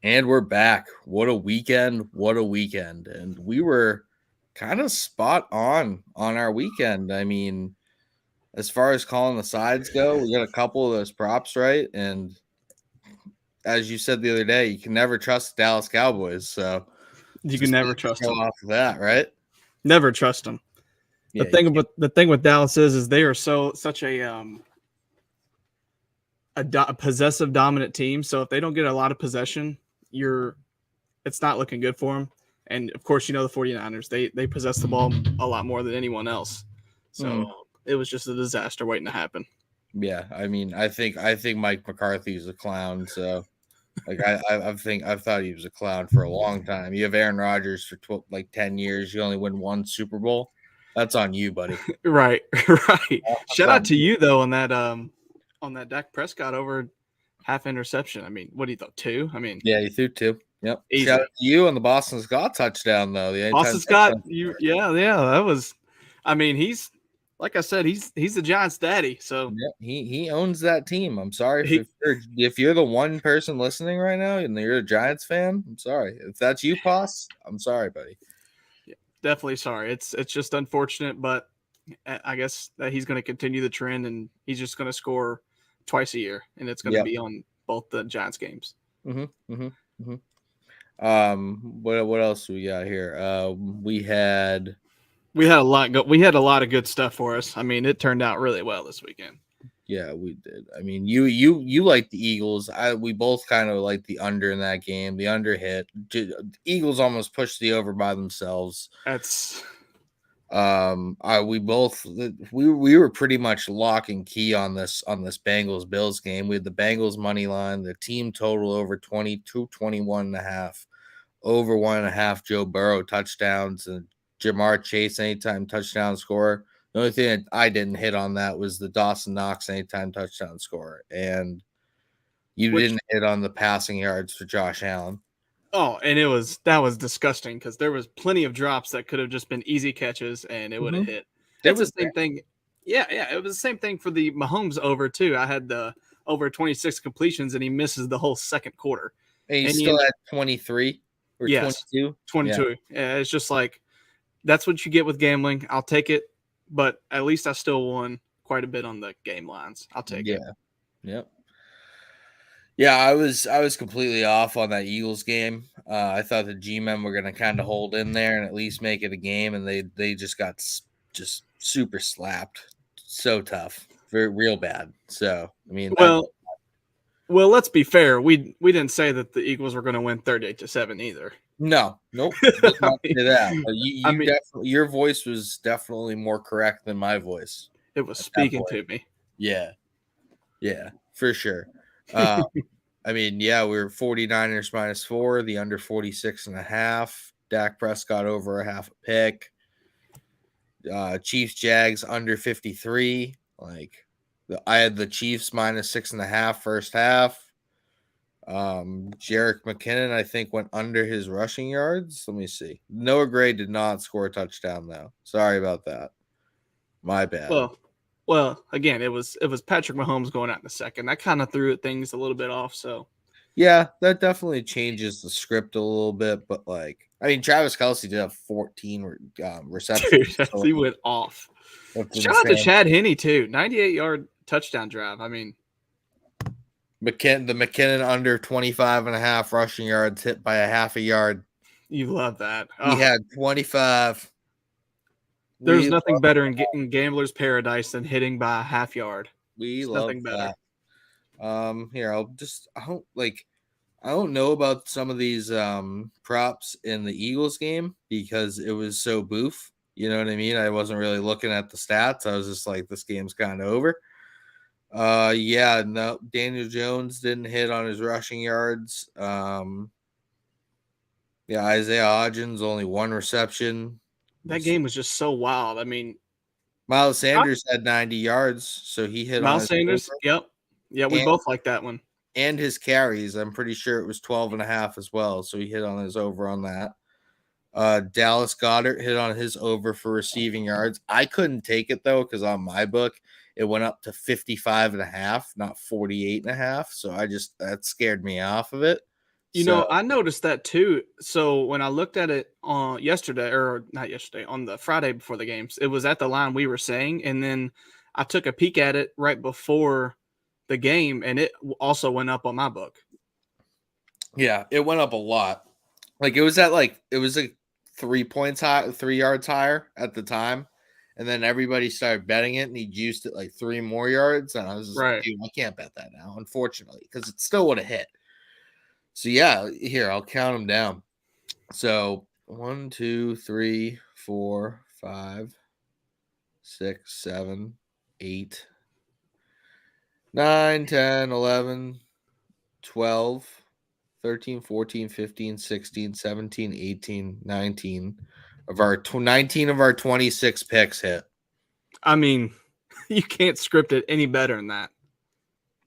And we're back. What a weekend. What a weekend. And we were kind of spot on our weekend. I mean, as far as calling the sides go, we got a couple of those props right. And as you said the other day, you can never trust the Dallas Cowboys. So You can just never trust go them. off of that, right? Never trust them. Yeah. You can't. The thing with Dallas is they are such a possessive dominant team. So if they don't get a lot of possession, it's not looking good for them. And of course, the 49ers, they possess the ball a lot more than anyone else. So it was just a disaster waiting to happen. Yeah. I mean, I think Mike McCarthy is a clown. So like I've thought he was a clown for a long time. You have Aaron Rodgers for 10 years. You only win one Super Bowl. That's on you, buddy. Right, right. That's Shout on out to you. you though on that Dak Prescott over half interception. I mean, what do you thought? Two? I mean, Yeah, you threw two. Yep. Shout easy. out to you on the Boston Scott touchdown though. The anytime Boston Scott, touchdown. yeah, that was. I mean, he's like I said, he's the Giants' daddy. So Yep. He owns that team. I'm sorry he if you're the one person listening right now and you're a Giants fan. I'm sorry. If that's you, Poss, I'm sorry, buddy. definitely sorry. It's just unfortunate, but I guess that he's going to continue the trend, and he's just going to score twice a year, and it's going to Yep. be on both the Giants games. Mm-hmm. Mm-hmm. Mm-hmm. What else we got here? We had a lot. We had a lot of good stuff for us. I mean, it turned out really well this weekend. Yeah, we did. I mean, you like the Eagles. We both kind of like the under in that game. The under hit. Eagles almost pushed the over by themselves. That's We both we were pretty much lock and key on this Bengals Bills game. We had the Bengals money line, the team total over 21.5, over 1.5 Joe Burrow touchdowns, and Jamar Chase anytime touchdown score. The only thing that I didn't hit on that was the Dawson Knox anytime touchdown score, and you which didn't hit on the passing yards for Josh Allen. and that was disgusting because there was plenty of drops that could have just been easy catches and it would have hit. It It's the was same thing. Yeah, it was the same thing for the Mahomes over too. I had the over 26 completions and he misses the whole second quarter. and he And still had 23 or yes, 22. 22. Yeah, it's just like that's what you get with gambling. I'll take it, but at least I still won quite a bit on the game lines. I'll take it. Yep. Yeah, I was completely off on that Eagles game. I thought the G-men were going to kind of hold in there and at least make it a game, and they just got just super slapped, so tough, very real bad. So I mean, Well, let's be fair. We didn't say that the Eagles were going to win 38-7 either. nope, did not say that. But I you mean, definitely your voice was definitely more correct than my voice. it was At that speaking point. to me. Yeah, for sure. I mean, yeah, we were 49ers -4, the under 46.5. Dak Prescott over a half a pick. Chiefs Jags under 53. I had the Chiefs -6.5 first half. Jerick McKinnon, I think, went under his rushing yards. Let me see. Noah Gray did not score a touchdown though. Sorry about that. My bad. Well, again, it was Patrick Mahomes going out in the second. That kind of threw things a little bit off. So Yeah, that definitely changes the script a little bit, but I mean, Travis Kelce did have 14 receptions. dude, So he went off. that's Shout out to insane. Chad Henne too. 98-yard touchdown drive. I mean, The McKinnon under 25.5 rushing yards hit by a half a yard. you love that. He had 25. There's We nothing better in gambler's paradise than hitting by a half yard. we There's love nothing better. that. Here I don't know about some of these props in the Eagles game because it was so boof. You know what I mean? I wasn't really looking at the stats. I was just like, this game's kind of over. Yeah, no, Daniel Jones didn't hit on his rushing yards. Yeah, Isaiah Hodgins only one reception. That game was just so wild. I mean, Miles Sanders had 90 yards, so he hit on Miles his Sanders. over. Yep. Yeah, we And, both like that one. and his carries. I'm pretty sure it was 12.5 as well, so he hit on his over on that. Dallas Goedert hit on his over for receiving yards. I couldn't take it though because on my book it went up to 55.5, not 48.5. So that scared me off of it. So I noticed that too. So when I looked at it on yesterday, or not yesterday, on the Friday before the games, it was at the line we were saying, and then I took a peek at it right before the game, and it also went up on my book. yeah, it went up a lot. Like it was like 3 points high, 3 yards higher at the time. And then everybody started betting it, and he juiced it like 3 more yards. And I was just like, Right. dude, I can't bet that now, unfortunately, because it still would have hit. So yeah, here, I'll count them down. So 1, 2, 3, 4, 5, 6, 7, 8, 9, 10, 11, 12, 13, 14, 15, 16, 17, 18, 19 of our 19 of our 26 picks hit. I mean, you can't script it any better than that.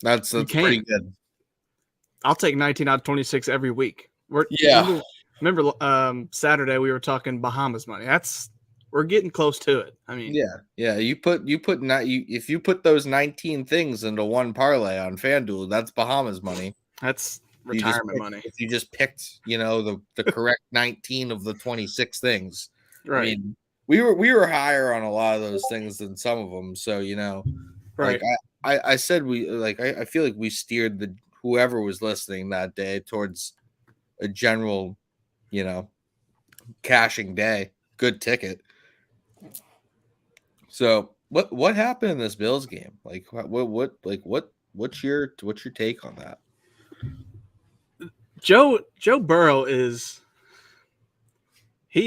That's pretty good. I'll take 19 out of 26 every week. Yeah. Remember Saturday we were talking Bahamas money. We're getting close to it. I mean, yeah. If you put those 19 things into one parlay on FanDuel, that's Bahamas money. That's retirement money. If you just picked, the correct 19 of the 26 things. Right. I mean, we were higher on a lot of those things than some of them. So, right. Like I said, I feel like we steered whoever was listening that day towards a general, cashing day. Good ticket. So what happened in this Bills game? Like what's your take on that? Joe Burrow is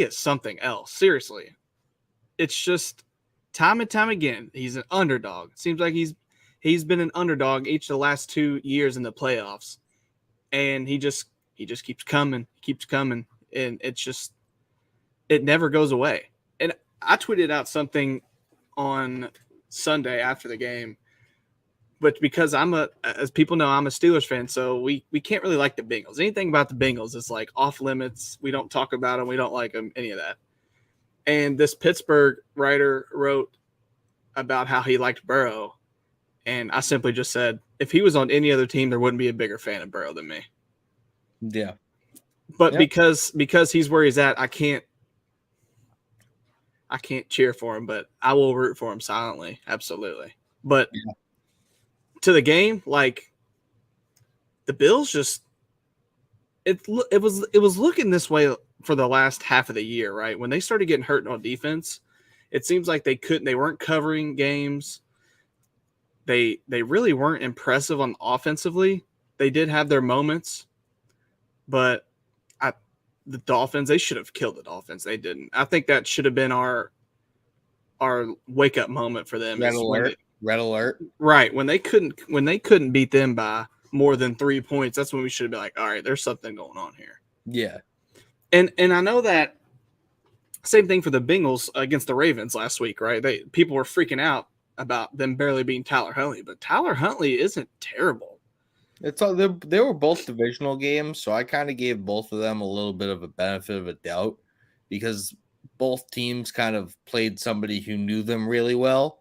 something else. Seriously. It's just time and time again, he's an underdog. It seems like he's been an underdog each of the last 2 years in the playoffs. And he just keeps coming, and it never goes away. And I tweeted out something on Sunday after the game, but because as people know, I'm a Steelers fan, so we can't really like the Bengals. Anything about the Bengals is like off limits. We don't talk about them. We don't like them, any of that. And this Pittsburgh writer wrote about how he liked Burrow, and I simply just said, if he was on any other team, there wouldn't be a bigger fan of Burrow than me. Yeah. But because he's where he's at, I can't cheer for him, but I will root for him silently. Absolutely. But to the game, like the Bills it was looking this way for the last half of the year, right? When they started getting hurt on defense, it seems like they weren't covering games. They really weren't impressive on offensively. They did have their moments, but the Dolphins, they should have killed the Dolphins. They didn't. I think that should have been our wake up moment for them. Red alert. Right. When they couldn't beat them by more than 3 points, that's when we should have been like, all right, there's something going on here. Yeah. And I know that same thing for the Bengals against the Ravens last week, right? People were freaking out about them barely beating Tyler Huntley, but Tyler Huntley isn't terrible. It's all they were both divisional games, so I kind of gave both of them a little bit of a benefit of a doubt because both teams kind of played somebody who knew them really well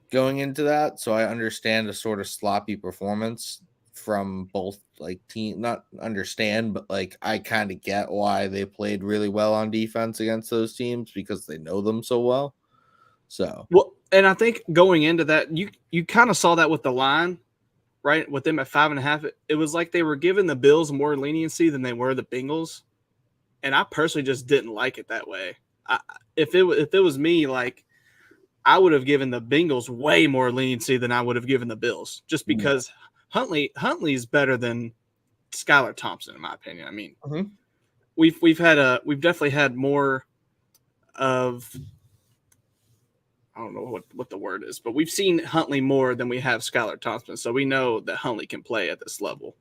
going into that. So I understand a sort of sloppy performance from both team. Not understand, but I kind of get why they played really well on defense against those teams because they know them so well. So and I think going into that, you kind of saw that with the line. Right, with them at 5.5, it was like they were giving the Bills more leniency than they were the Bengals, and I personally just didn't like it that way. If it was me, I would have given the Bengals way more leniency than I would have given the Bills, just because Huntley's better than Skylar Thompson, in my opinion. I mean, we've definitely had more of. I don't know what the word is, but we've seen Huntley more than we have Skylar Thompson, so we know that Huntley can play at this level.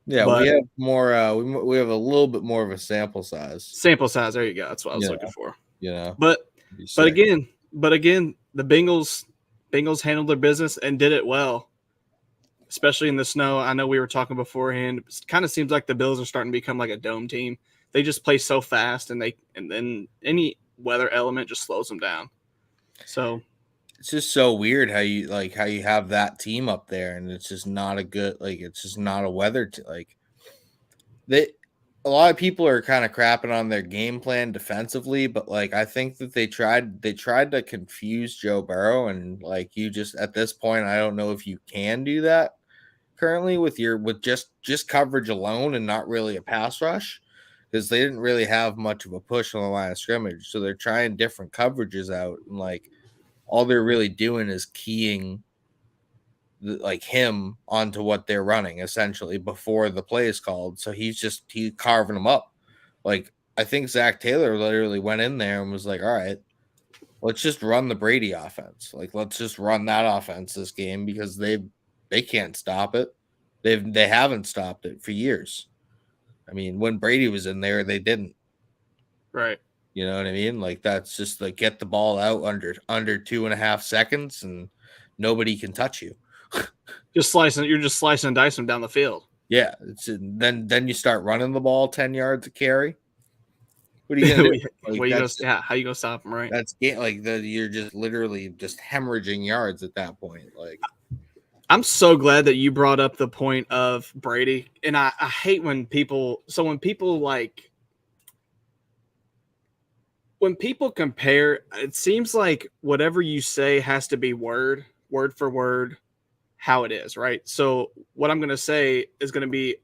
Yeah, but we have more. We have a little bit more of a sample size. Sample size. There you go. That's what I was looking for. But again, the Bengals handled their business and did it well, especially in the snow. I know we were talking beforehand. It kind of seems like the Bills are starting to become like a dome team. They just play so fast, and then any weather element just slows them down. So it's just so weird how you have that team up there, and it's just not a good it's just not a weather they a lot of people are kind of crapping on their game plan defensively, but like I think that they tried to confuse Joe Burrow, and like you just at this point, I don't know if you can do that currently with just coverage alone and not really a pass rush because they didn't really have much of a push on the line of scrimmage. So they're trying different coverages out, and like all they're really doing is keying like him onto what they're running essentially before the play is called. So he's carving them up. Like I think Zach Taylor literally went in there and was like, all right, let's just run the Brady offense. Like let's just run that offense this game because they can't stop it. They haven't stopped it for years. I mean, when Brady was in there, they didn't. Right. You know what I mean? Like that's just like get the ball out under 2.5 seconds and nobody can touch you. You're just slicing and dicing them down the field. Yeah, then you start running the ball 10 yards a carry. What are you gonna do? Like, how you gonna stop them, right? That's like you're just literally just hemorrhaging yards at that point. Like I'm so glad that you brought up the point of Brady, and I hate when people compare, it seems like whatever you say has to be word for word how it is, right? So what I'm going to say is going to be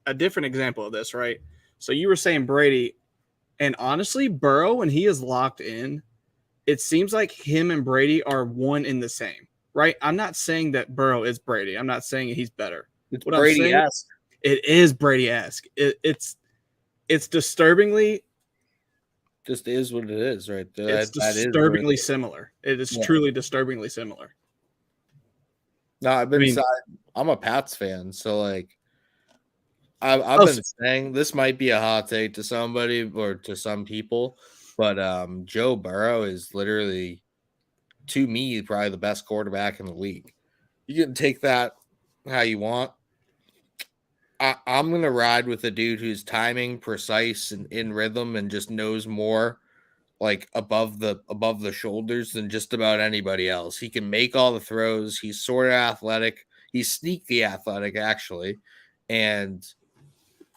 a different example of this, right? So you were saying Brady, and honestly, Burrow, when he is locked in, it seems like him and Brady are one in the same, right? I'm not saying that Burrow is Brady. I'm not saying he's better. it's What I'm saying, Brady-esque. it is Brady-esque. It's disturbingly Just is what it is, right? it's That is disturbingly similar. It is truly disturbingly similar. No, I'm a Pats fan, so like I've been saying this might be a hot take to somebody or to some people, but Joe Burrow is literally, to me, probably the best quarterback in the league. You can take that how you want. I'm gonna ride with a dude who's timing, precise, and in rhythm, and just knows more, like above the shoulders than just about anybody else. He can make all the throws. He's sort of athletic. He's sneaky athletic, actually, and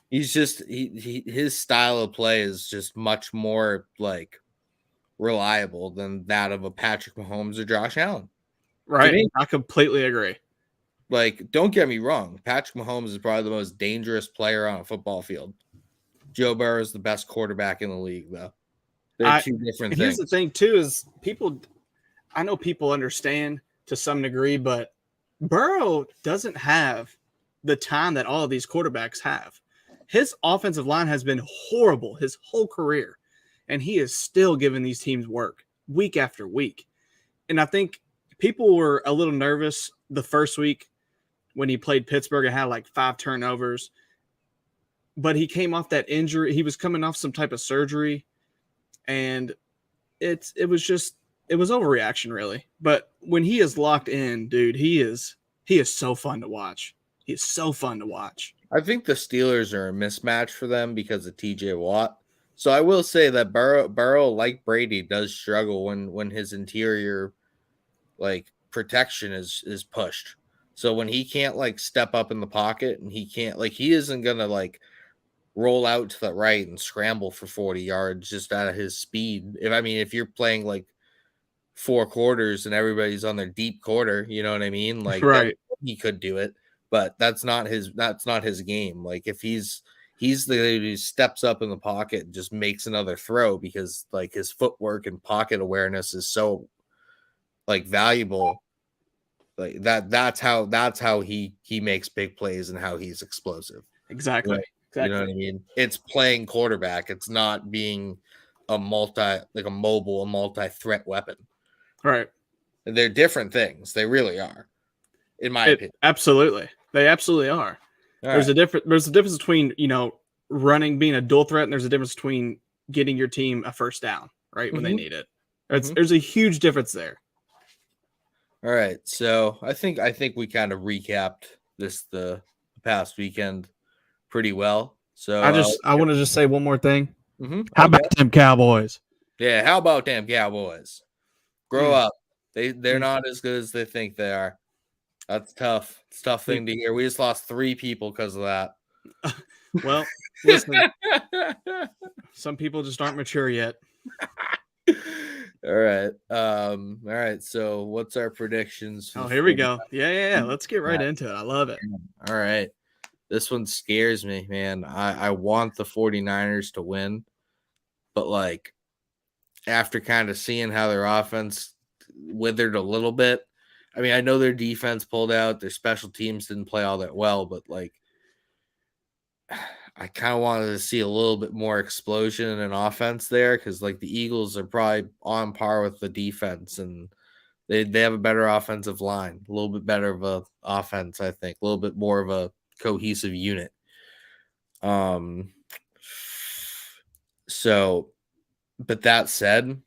he's just his style of play is just much more like reliable than that of a Patrick Mahomes or Josh Allen. Right. I completely agree. Like, don't get me wrong. Patrick Mahomes is probably the most dangerous player on a football field. Joe Burrow is the best quarterback in the league, though. They're two different things. Here's the thing, too, is I know people understand to some degree, but Burrow doesn't have the time that all of these quarterbacks have. His offensive line has been horrible his whole career, and he is still giving these teams work week after week. And I think people were a little nervous the first week when he played Pittsburgh and had like 5 turnovers. But he came off that injury. He was coming off some type of surgery, and it was overreaction, really. But when he is locked in, dude, he is so fun to watch. He is so fun to watch. I think the Steelers are a mismatch for them because of TJ Watt. So I will say that Burrow, like Brady, does struggle when his interior like protection is pushed. So when he can't like step up in the pocket and he isn't gonna like roll out to the right and scramble for 40 yards just out of his speed. If you're playing like 4 quarters and everybody's on their deep quarter, you know what I mean? Like right. He could do it, but that's not his game. Like if he's the guy who steps up in the pocket and just makes another throw because like his footwork and pocket awareness is so like valuable. Like that's how he makes big plays and how he's explosive. Exactly. Right? You know what I mean? It's playing quarterback. It's not being a multi-threat weapon. Right. They're different things. They really are, in my opinion. Absolutely. They absolutely are. There's a difference between, running, being a dual threat, and there's a difference between getting your team a first down, right, when they need it. There's a huge difference there. All right. So I think we kind of recapped the past weekend pretty well. So I want to just say one more thing. Mm-hmm. How about them Cowboys? Yeah, how about them Cowboys? Grow up. They're not as good as they think they are. That's tough. It's a tough thing to hear. We just lost 3 people because of that. Well, listen, some people just aren't mature yet. All right. All right. So what's our predictions for Oh, the here we 40? go. Yeah. Let's get right into it. I love it. All right. This one scares me, man. I want the 49ers to win, but like after kind of seeing how their offense withered a little bit. I mean, I know their defense pulled out, their special teams didn't play all that well, but like I kind of wanted to see a little bit more explosion in an offense there because like the Eagles are probably on par with the defense and they have a better offensive line, a little bit better of a offense, I think, a little bit more of a cohesive unit. Um so but that said,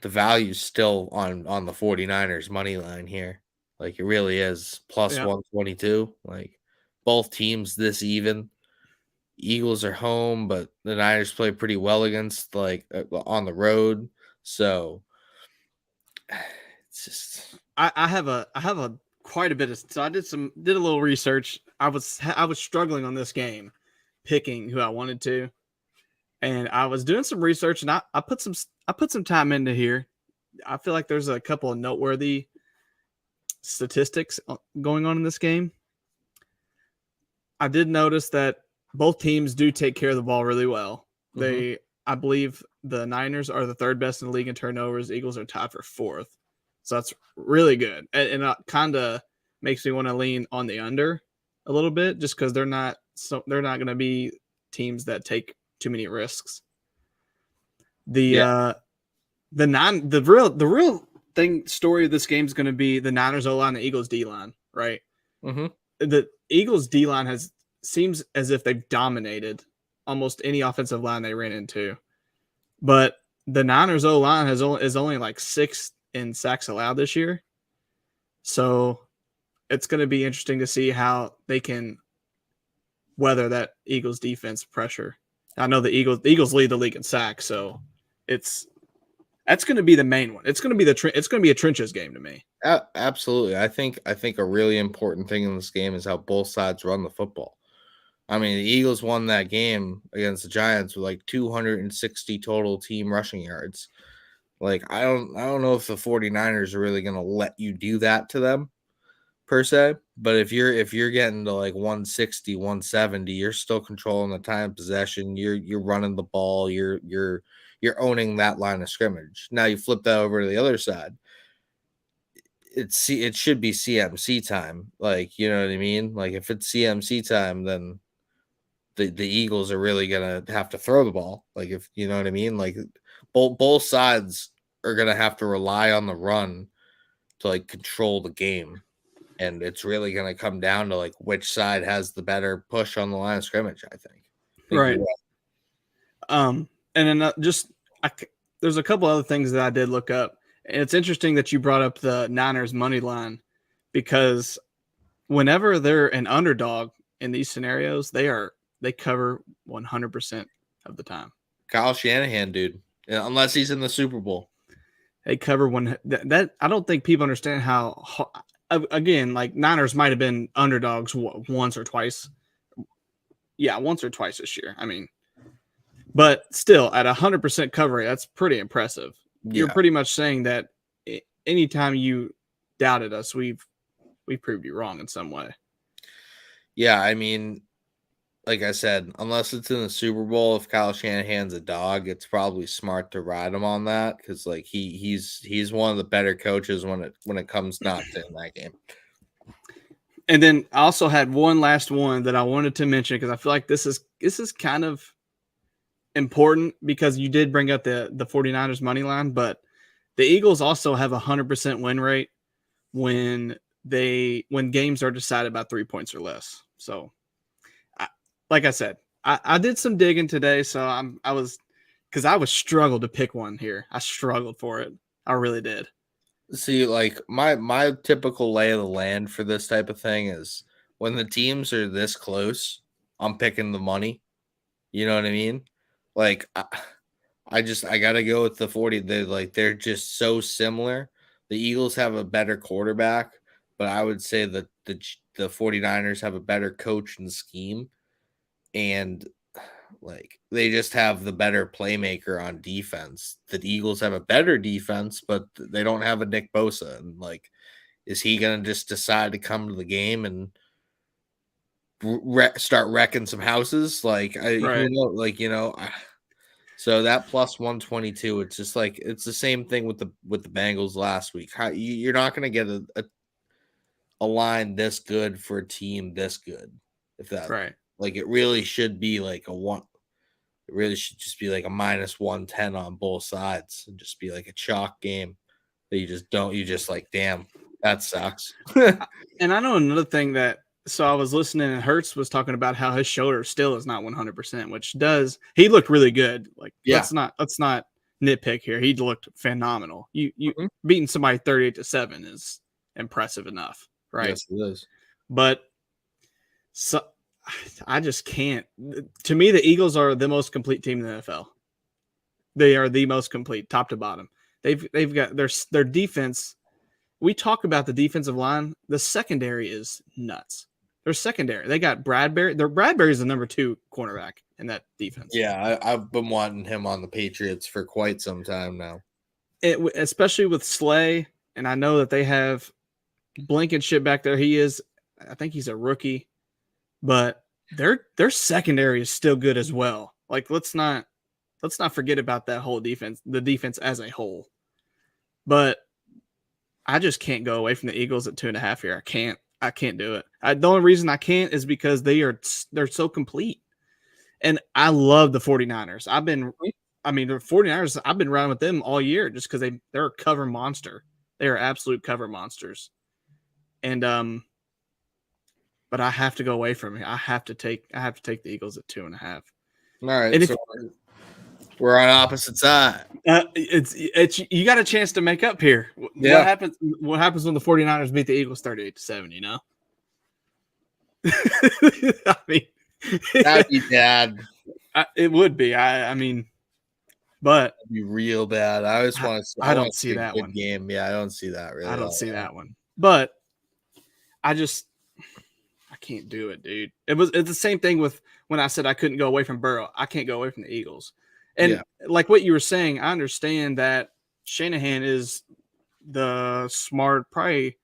the value's still on the 49ers money line here. Like it really is plus Yeah. 122. Like both teams this even. Eagles are home, but the Niners play pretty well against on the road. So it's just I have a quite a bit of so I did a little research. I was struggling on this game, picking who I wanted to, and I was doing some research, and I put some time into here. I feel like there's a couple of noteworthy statistics going on in this game. I did notice that both teams do take care of the ball really well. I believe the Niners are the third best in the league in turnovers. Eagles are tied for fourth. So that's really good. And it kind of makes me want to lean on the under a little bit just because they're not going to be teams that take too many risks. The real story of this game is going to be the Niners O line, the Eagles D line, right? mm-hmm. The Eagles D line seems as if they've dominated almost any offensive line they ran into, but the Niners O line is only like 6th in sacks allowed this year, so it's going to be interesting to see how they can weather that Eagles defense pressure. I know the Eagles lead the league in sacks, so that's going to be the main one. It's going to be a trenches game to me. Absolutely. I think a really important thing in this game is how both sides run the football. I mean, the Eagles won that game against the Giants with like 260 total team rushing yards. Like I don't know if the 49ers are really going to let you do that to them per se, but if you're getting to like 160, 170, you're still controlling the time of possession, you're running the ball, you're owning that line of scrimmage. Now you flip that over to the other side. It should be CMC time. Like, you know what I mean? Like if it's CMC time, then the Eagles are really gonna have to throw the ball. Like if you know what I mean? Like both sides are gonna have to rely on the run to like control the game. And it's really gonna come down to like which side has the better push on the line of scrimmage, I think. Right. And then there's a couple other things that I did look up. And it's interesting that you brought up the Niners money line because whenever they're an underdog in these scenarios, they cover 100% of the time. Kyle Shanahan, dude. Unless he's in the Super Bowl. They cover that I don't think people understand how again, like Niners might have been underdogs once or twice. Yeah, once or twice this year. I mean, but still at 100% cover rate, that's pretty impressive. Yeah. You're pretty much saying that anytime you doubted us, we proved you wrong in some way. Yeah, I mean, like I said, unless it's in the Super Bowl, if Kyle Shanahan's a dog, it's probably smart to ride him on that because like he's one of the better coaches when it comes not to in that game. And then I also had one last one that I wanted to mention because I feel like this is kind of important because you did bring up the 49ers money line, but the Eagles also have 100% win rate when games are decided by 3 points or less. So like I said, I did some digging today, so I was struggled to pick one here. I struggled for it. I really did. See, like my typical lay of the land for this type of thing is when the teams are this close, I'm picking the money. You know what I mean? Like I gotta go with the 40. They're just so similar. The Eagles have a better quarterback, but I would say that the 49ers have a better coach and scheme. and like they just have the better playmaker on defense. The Eagles have a better defense, but they don't have a Nick Bosa. And like, is he gonna just decide to come to the game and start wrecking some houses? Like, who Right. knows? Like, so that plus 122, it's just like it's the same thing with the Bengals last week. You're not gonna get a line this good for a team this good. If that Right. like it really should be like a one. It really should just be like a minus 110 on both sides and just be like a chalk game that you just don't. You just like, damn, that sucks. And I know another thing that. So I was listening, and Hertz was talking about how his shoulder still is not 100%, which he looked really good. Like, Yeah. let's not nitpick here. He looked phenomenal. You Mhm. beating somebody 38-7 is impressive enough, right? Yes, it is. But so I just can't. To me, the Eagles are the most complete team in the NFL. They are the most complete, top to bottom. They've got their defense. We talk about the defensive line. The secondary is nuts. Their secondary. They got Bradbury. Bradbury is the number 2 cornerback in that defense. Yeah, I've been wanting him on the Patriots for quite some time now. Especially with Slay, and I know that they have Blankenship back there. I think he's a rookie, but their secondary is still good as well. Like let's not forget about that whole defense, the defense as a whole. But I just can't go away from the Eagles at 2.5 here. I can't do it. The only reason I can't is because they're so complete. And I love the 49ers. The 49ers, I've been riding with them all year just because they're a cover monster. They are absolute cover monsters. And but I have to go away from it. I have to take the Eagles at 2.5. All right, so we're on opposite side. It's you got a chance to make up here. Yeah. What happens when the 49ers beat the Eagles 38-7, you know? I mean, that'd be bad. It would be. I mean, but it'd be real bad. I always want to. I don't see that one game. Yeah, I don't see that really. I don't see that one. But I can't do it, dude. It's the same thing with when I said I couldn't go away from Burrow. I can't go away from the Eagles. And like what you were saying, I understand that Shanahan is probably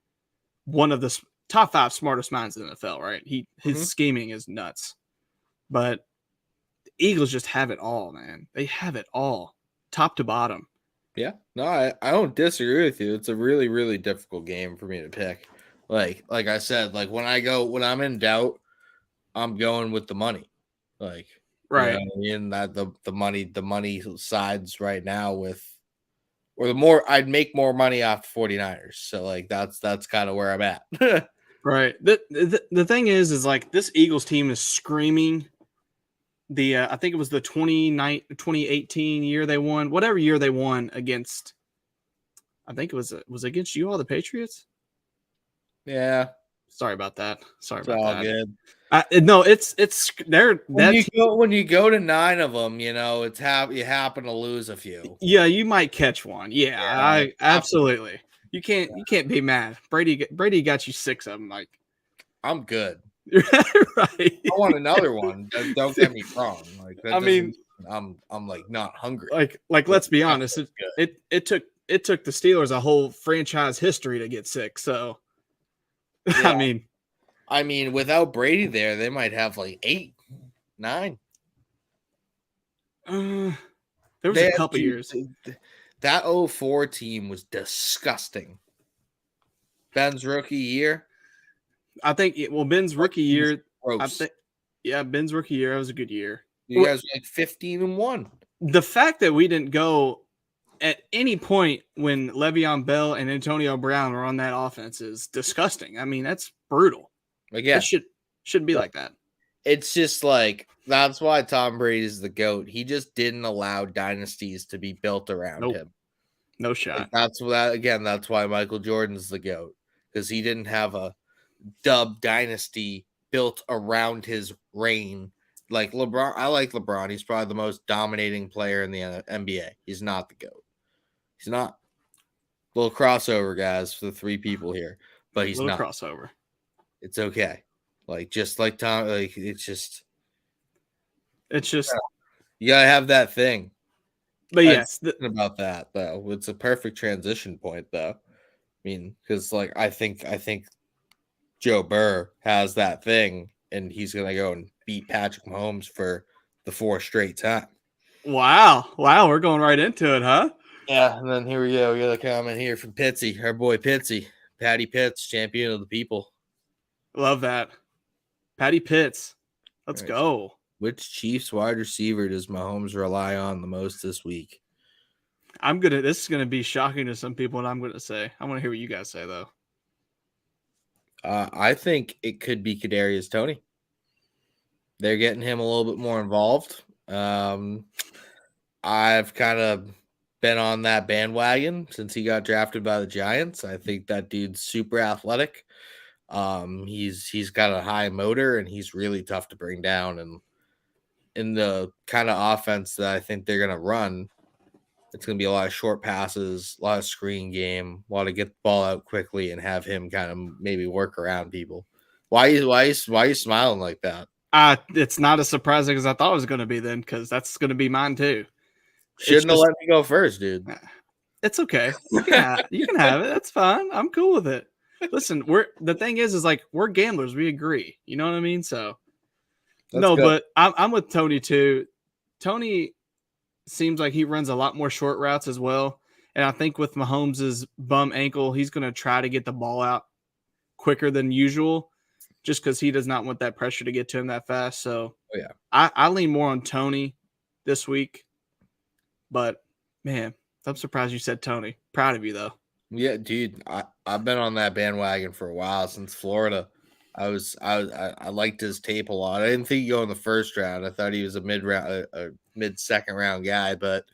one of the top 5 smartest minds in the NFL, right? His scheming is nuts. But the Eagles just have it all, man. They have it all, top to bottom. Yeah. No, I don't disagree with you. It's a really, really difficult game for me to pick. Like I said, like when I'm in doubt, I'm going with the money. Like, right. That the money sides right now with, or the more I'd make more money off the 49ers. So like that's kind of where I'm at. Right. The thing is like this Eagles team is screaming. I think it was the 2018 year they won, whatever year they won against. I think it was against you all, the Patriots. Yeah. Sorry about that. It's all good. No, it's there. When you go to 9 of them, you happen to lose a few. Yeah, you might catch one. Yeah, I absolutely. You can't be mad. Brady got you 6 of them. Like, I'm good. Right. I want another one. Don't get me wrong. Like, I'm like not hungry. Like let's be honest. It took the Steelers a whole franchise history to get 6. So, yeah. I mean, without Brady there, they might have like 8, 9. There was a couple years. That 04 team was disgusting. Ben's rookie year. I think Ben's rookie year. Gross. Ben's rookie year was a good year. You guys were like 15-1. The fact that we didn't go at any point when Le'Veon Bell and Antonio Brown were on that offense is disgusting. I mean, that's brutal. Again, it shouldn't be like that. It's just like that's why Tom Brady is the GOAT. He just didn't allow dynasties to be built around him. No shot. That's why Michael Jordan's the GOAT, because he didn't have a dub dynasty built around his reign. Like LeBron, I like LeBron. He's probably the most dominating player in the NBA. He's not the GOAT. He's not. Little crossover, guys, for the 3 people here, but he's not crossover. It's okay. Like just like Tom, like it's just It's just, You gotta have that thing. but I was yes, thinking about that though. It's a perfect transition point though. I mean, because like I think Joe Burr has that thing, and he's gonna go and beat Patrick Mahomes for the fourth straight time. wow, we're going right into it, huh? Yeah, and then here we go. We got a comment here from Pitsy, our boy Pitsy, Patty Pitts, champion of the people. Love that. Patty Pitts. Let's All right. go. Which Chiefs wide receiver does Mahomes rely on the most this week? This is gonna be shocking to some people, and I'm gonna say, I want to hear what you guys say though. I think it could be Kadarius Toney. They're getting him a little bit more involved. I've kind of been on that bandwagon since he got drafted by the Giants. I think that dude's super athletic. He's got a high motor, and he's really tough to bring down. And in the kind of offense that I think they're gonna run, it's gonna be a lot of short passes, a lot of screen game, a lot of get the ball out quickly and have him kind of maybe work around people. Why you smiling like that? It's not as surprising as I thought it was gonna be then, because that's gonna be mine too. Shouldn't have let me go first, dude. It's okay. You can have it. That's fine. I'm cool with it. Listen, the thing is like we're gamblers. We agree. You know what I mean? So That's no, good. but I'm with Tony too. Tony seems like he runs a lot more short routes as well. And I think with Mahomes' bum ankle, he's going to try to get the ball out quicker than usual just because he does not want that pressure to get to him that fast. So yeah, I lean more on Tony this week. But man, I'm surprised you said Tony. Proud of you though. yeah, dude. I've been on that bandwagon for a while since Florida. I liked his tape a lot. I didn't think he'd go in the first round. I thought he was a mid second round guy, but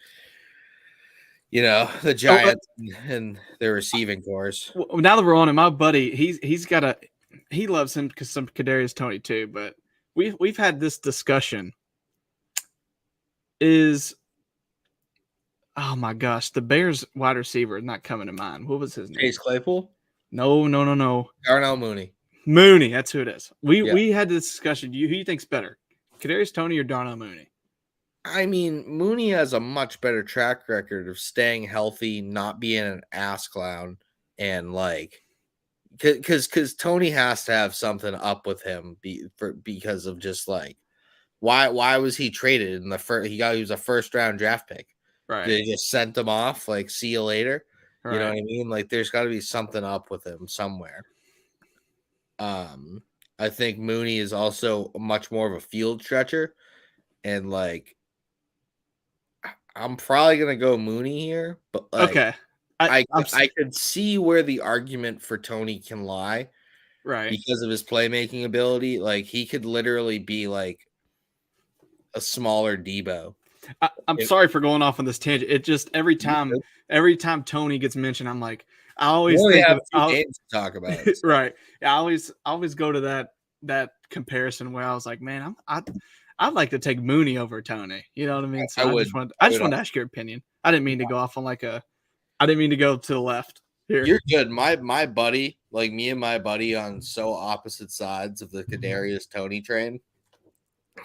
you know the Giants and their receiving course. Well, now that we're on it, my buddy, he loves him because some Kadarius Tony too. But we've had this discussion. Oh my gosh, the Bears wide receiver is not coming to mind. What was his name? Chase Claypool, No. Darnell Mooney. Mooney, that's who it is. Yeah. We had this discussion. Who you think's better, Kadarius Tony or Darnell Mooney? I mean, Mooney has a much better track record of staying healthy, not being an ass clown, and like, because Tony has to have something up with him because of just like why was he traded in the first? He was a first round draft pick. Right. They just sent him off, like see you later. Right. You know what I mean? Like, there's got to be something up with him somewhere. I think Mooney is also much more of a field stretcher, and like I'm probably gonna go Mooney here, but like, okay, I could see where the argument for Tony can lie, right? Because of his playmaking ability. Like, he could literally be like a smaller Debo. I'm sorry for going off on this tangent. It just every time Tony gets mentioned, I'm like, I always have two games to talk about. Right. I always go to that comparison where I was like, man, I'd like to take Mooney over Tony. You know what I mean? So I just wanted to ask your opinion. I didn't mean to go off on I didn't mean to go to the left here. You're good. My buddy, like me and my buddy on so opposite sides of the Kadarius Toney train.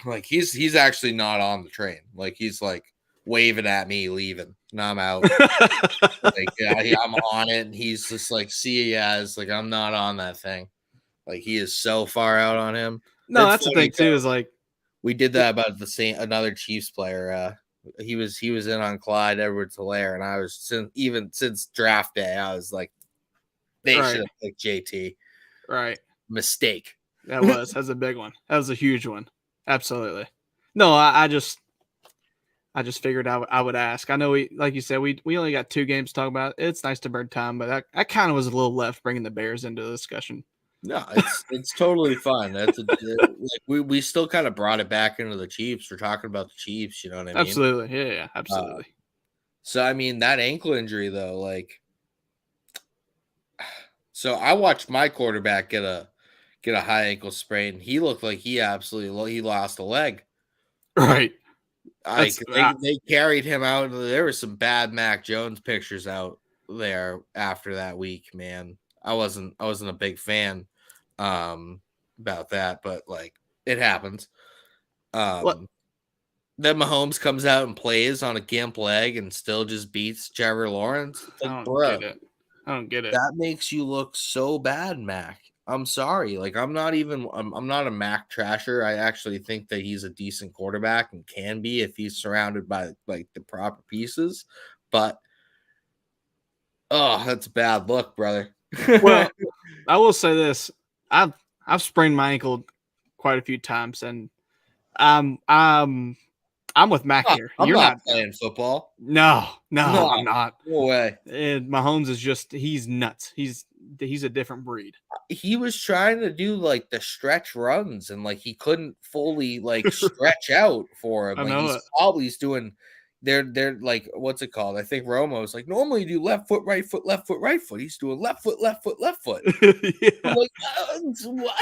Like, he's actually not on the train. Like, he's like waving at me leaving, and I'm out. Like, yeah, I'm on it, and he's just like, see you guys. Like, I'm not on that thing. Like, he is so far out on him. No, that's the thing too. Is like we did that about another Chiefs player. He was in on Clyde Edwards-Helaire, and I was since draft day, I was like, they should have picked JT. Right. Mistake. That's a big one. That was a huge one. Absolutely. No, I just figured I would ask. I know like you said, we only got 2 games to talk about. It's nice to burn time, but I kind of was a little left bringing the Bears into the discussion. No, it's totally fine. That's we still kind of brought it back into the Chiefs. We're talking about the Chiefs, you know what I mean? Absolutely. Yeah, absolutely. So I mean, that ankle injury though, like, so I watched my quarterback get a high ankle sprain. He looked like he lost a leg. Right. They carried him out. There were some bad Mac Jones pictures out there after that week, man. I wasn't a big fan about that, but like, it happens. then Mahomes comes out and plays on a gimp leg and still just beats Trevor Lawrence. It's I like, don't bro, get it. I don't get it. that makes you look so bad, Mac. I'm sorry. Like, I'm not a Mac trasher. I actually think that he's a decent quarterback and can be if he's surrounded by like the proper pieces. But oh, that's a bad look, brother. Well, I will say this: I've sprained my ankle quite a few times, and I'm with Mac here. I'm You're not not. playing football. No, No, I'm not. no way. And Mahomes is he's nuts. He's a different breed. He was trying to do like the stretch runs and like he couldn't fully like stretch out for him. I Like know it. he's doing they're like what's it called? I think Romo's like normally you do left foot, right foot, left foot, right foot. He's doing left foot, left foot, left foot. Yeah. I'm like, what?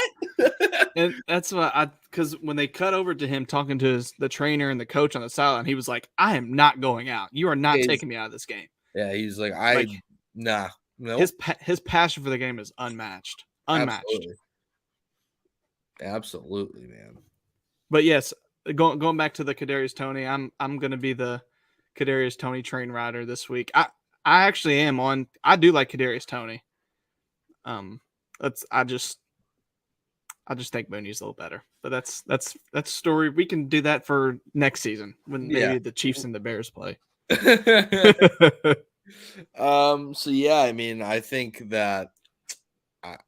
And that's what because when they cut over to him talking to the trainer and the coach on the sideline, he was like, "I am not going out. You are not taking me out of this game." Yeah, he's like, nah, no. His passion for the game is unmatched. Absolutely, man. But yes, going back to the Kadarius Toney, I'm gonna be the Kadarius Toney train rider this week. I actually am on. I do like Kadarius Toney. I just think Mooney's a little better. But that's a story. We can do that for next season when maybe the Chiefs and the Bears play. So yeah, I mean, I think that I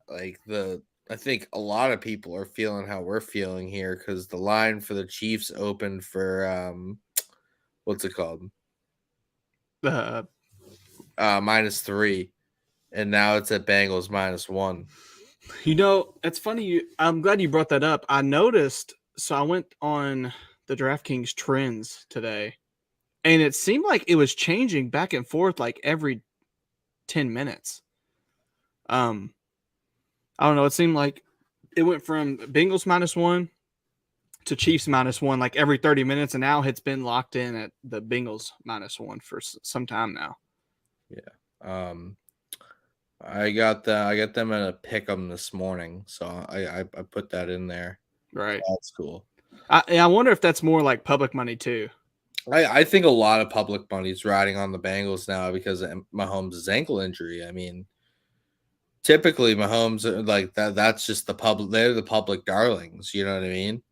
think a lot of people are feeling how we're feeling here because the line for the Chiefs opened for what's it called? -3, and now it's at Bengals -1. You know, it's funny. I'm glad you brought that up. I noticed. So I went on the DraftKings trends today, and it seemed like it was changing back and forth like every 10 minutes. I don't know. It seemed like it went from Bengals -1 to Chiefs -1 like every 30 minutes, and now it's been locked in at the Bengals -1 for some time now. Yeah. I got them at a pick 'em this morning, so I put that in there. Right. So that's cool. I wonder if that's more like public money too. I think a lot of public money's riding on the Bengals now because of Mahomes' ankle injury. I mean, typically Mahomes like that's just the public. They're the public darlings. You know what I mean?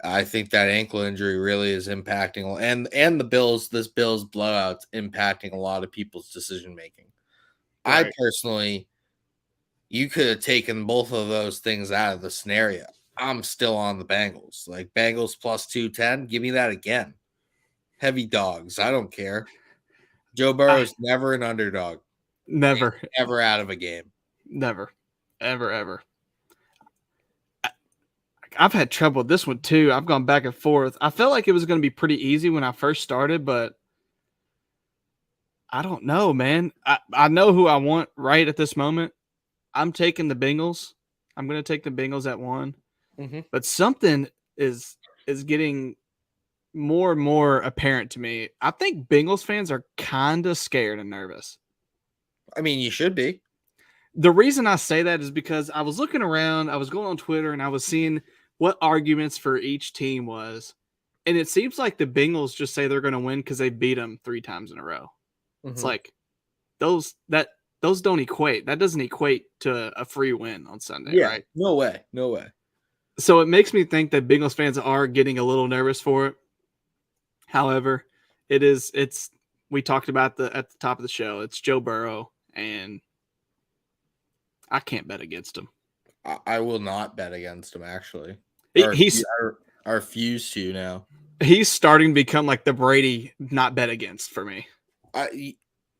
I think that ankle injury really is impacting and the Bills. This Bills blowout's impacting a lot of people's decision making. Right. I personally, you could have taken both of those things out of the scenario. I'm still on the Bengals. Like Bengals +210. Give me that again. Heavy dogs. I don't care. Joe Burrow's never an underdog. Never. Ever out of a game. Never. Ever. I've had trouble with this one too. I've gone back and forth. I felt like it was going to be pretty easy when I first started, but I don't know, man. I know who I want right at this moment. I'm taking the Bengals. I'm going to take the Bengals at 1. Mm-hmm. But something is getting more and more apparent to me. I think Bengals fans are kind of scared and nervous. I mean, you should be. The reason I say that is because I was looking around, I was going on Twitter, and I was seeing what arguments for each team was. And it seems like the Bengals just say they're going to win because they beat them 3 times in a row. Mm-hmm. It's like those don't equate. That doesn't equate to a free win on Sunday, right? No way. So it makes me think that Bengals fans are getting a little nervous for it. However, we talked about at the top of the show. It's Joe Burrow, and I can't bet against him. I will not bet against him, actually. I refuse to now. He's starting to become like the Brady not bet against for me.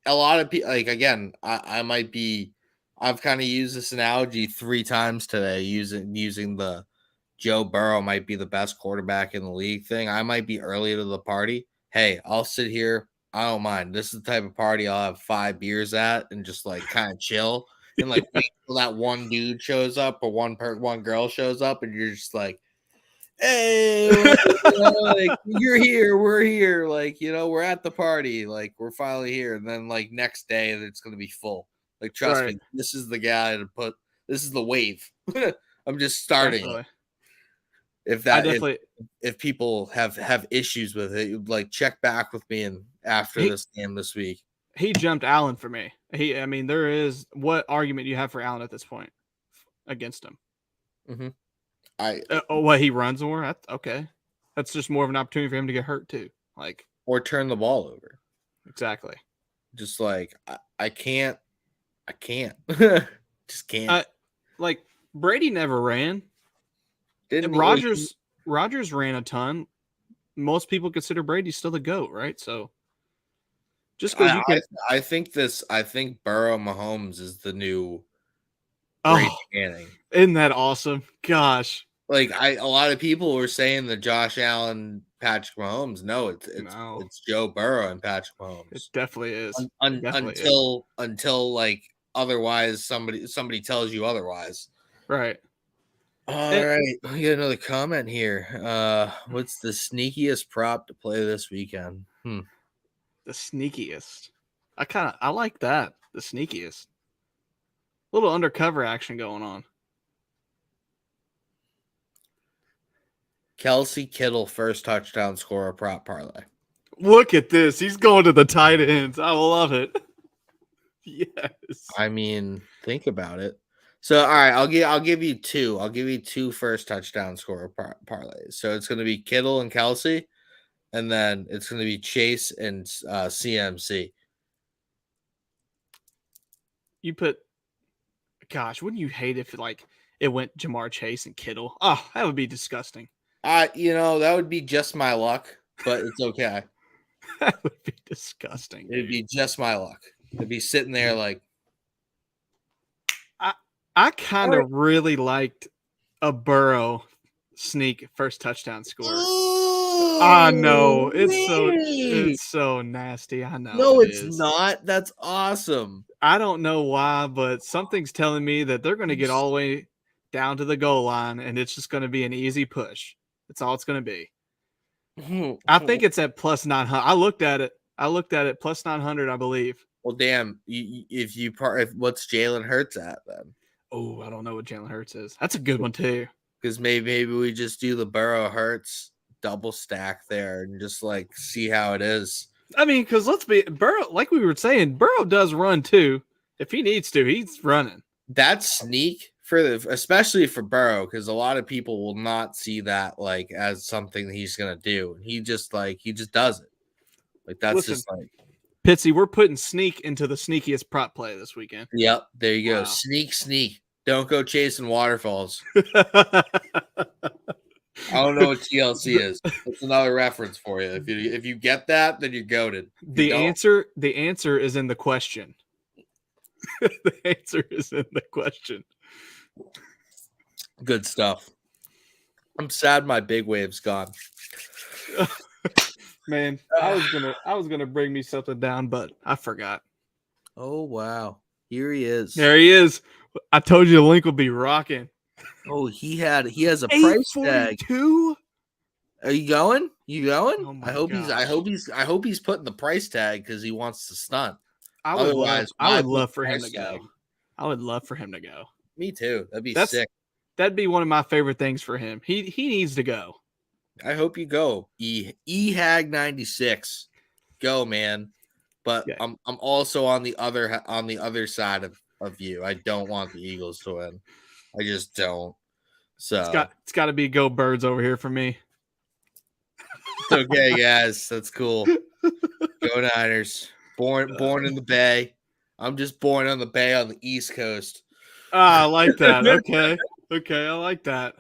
A lot of people, like, again, I might be, I've kind of used this analogy 3 times today, using the Joe Burrow might be the best quarterback in the league thing. I might be early to the party. Hey, I'll sit here. I don't mind. This is the type of party I'll have 5 beers at and just like kind of chill and like wait till that one dude shows up or one girl shows up and you're just like, hey, like, you're here, we're here, like, we're at the party, like, we're finally here, and then like next day it's gonna be full. Like, trust me, this is the guy to put. This is the wave. I'm just starting. if I that definitely if people have issues with it, like check back with me and after he this game this week. he jumped Allen for me. I mean, there is what argument you have for Allen at this point against him? Hmm. I What he runs more? Okay, that's just more of an opportunity for him to get hurt too. Like or turn the ball over. exactly. Just like I can't, just can't. Like Brady never ran. Didn't And he- Rogers ran a ton. Most people consider Brady still the GOAT, right? So just because you can, I think Burrow Mahomes is the new Brady oh, Manning. isn't that awesome? Gosh, Like a lot of people were saying that Josh Allen, Patrick Mahomes. No, no, it's Joe Burrow and Patrick it Mahomes. definitely is. It definitely is. Until like otherwise somebody tells you otherwise. Right. All right, we got another comment here. What's the sneakiest prop to play this weekend? The sneakiest. I like that. The sneakiest. Little undercover action going on. Kelsey Kittle first touchdown scorer prop parlay. Look at this. He's going to the tight ends. I love it. Yes. I mean, think about it. So, all right, I'll give you two. I'll give you two first touchdown scorer parlays. So it's going to be Kittle and Kelsey, and then it's going to be Chase and CMC. You put, gosh, wouldn't you hate if it went Jamar Chase and Kittle? Oh, that would be disgusting. That would be just my luck, but it's okay. That would be disgusting. It'd be just my luck. It'd be sitting there like. I kind of really liked a Burrow sneak first touchdown score. I know it's so nasty. I know. No, it's not. That's awesome. I don't know why, but something's telling me that they're going to get all the way down to the goal line, and it's just going to be an easy push. That's all it's going to be. I think it's at plus 900. I looked at it plus 900, I believe. Well, damn. If what's Jalen Hurts at then? Oh, I don't know what Jalen Hurts is. That's a good one too. Because maybe we just do the Burrow Hurts double stack there and just like see how it is. I mean, because Burrow, like we were saying, Burrow does run too. If he needs to, he's running. That's sneak especially for Burrow, because a lot of people will not see that like as something that he's gonna do. He just does it. Like that's Listen, just like Pitsy, we're putting sneak into the sneakiest prop play this weekend. Yep, there you go. Wow. Sneak. Don't go chasing waterfalls. I don't know what TLC is. It's another reference for you. If you get that, then you're goated. The answer is in the question. The answer is in the question. Good stuff. I'm sad my big wave's gone. Man, I was gonna bring me something down, but I forgot. Oh wow. Here he is. There he is. I told you the link will be rocking. Oh, he has a price tag. Are you going? Oh I hope he's putting the price tag because he wants to stunt. I would love for him to go. I would love for him to go. Me too. That'd be sick. That'd be one of my favorite things for him. He needs to go. I hope you go. EHAG 96. Go, man. But yeah. I'm also on the other side of you. I don't want the Eagles to win. I just don't. So it's got to be go Birds over here for me. Okay, guys, that's cool. Go Niners. Born in the Bay. I'm just born on the Bay on the East Coast. I like that. Okay, I like that.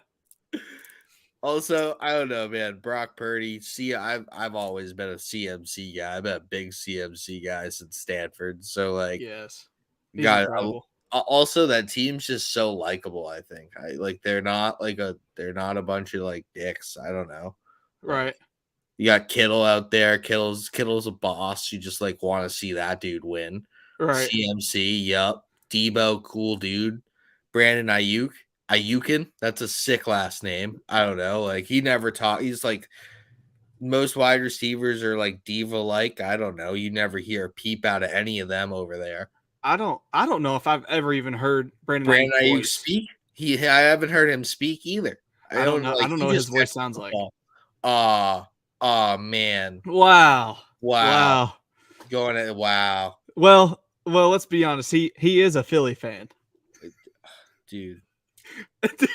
Also, I don't know, man. Brock Purdy. I've always been a CMC guy. I've been a big CMC guy since Stanford. So like, yes, also that team's just so likable. I think they're not a bunch of like dicks. I don't know. Right. You got Kittle out there. Kittle's a boss. You just like want to see that dude win. Right. CMC. Yup. Debo, cool dude. Brandon Ayukin, that's a sick last name. I don't know. Like he never taught. He's like most wide receivers are like diva like. I don't know. You never hear a peep out of any of them over there. I don't know if I've ever even heard Brandon Ayuk speak. I haven't heard him speak either. I don't know. I don't he know what his just voice texted sounds like. football. Oh man. Wow. Wow. Going at wow. Well, let's be honest. He is a Philly fan. Dude.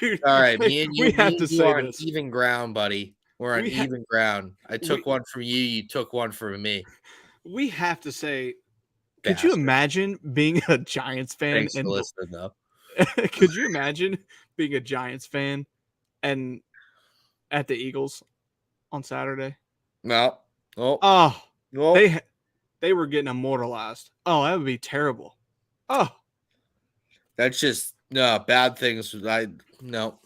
Dude, All right, me and we have me to and you say are on this. even ground, buddy. We're on We ha- even ground. I took we, one from you, you took one from me. we have to say, could you Bastard. imagine being a Giants fan Thanks for listening though. could you imagine being a Giants fan and at the Eagles on Saturday? No. Oh, Oh, no. they were getting immortalized. Oh, that would be terrible. Oh, That's just no bad things. Nope.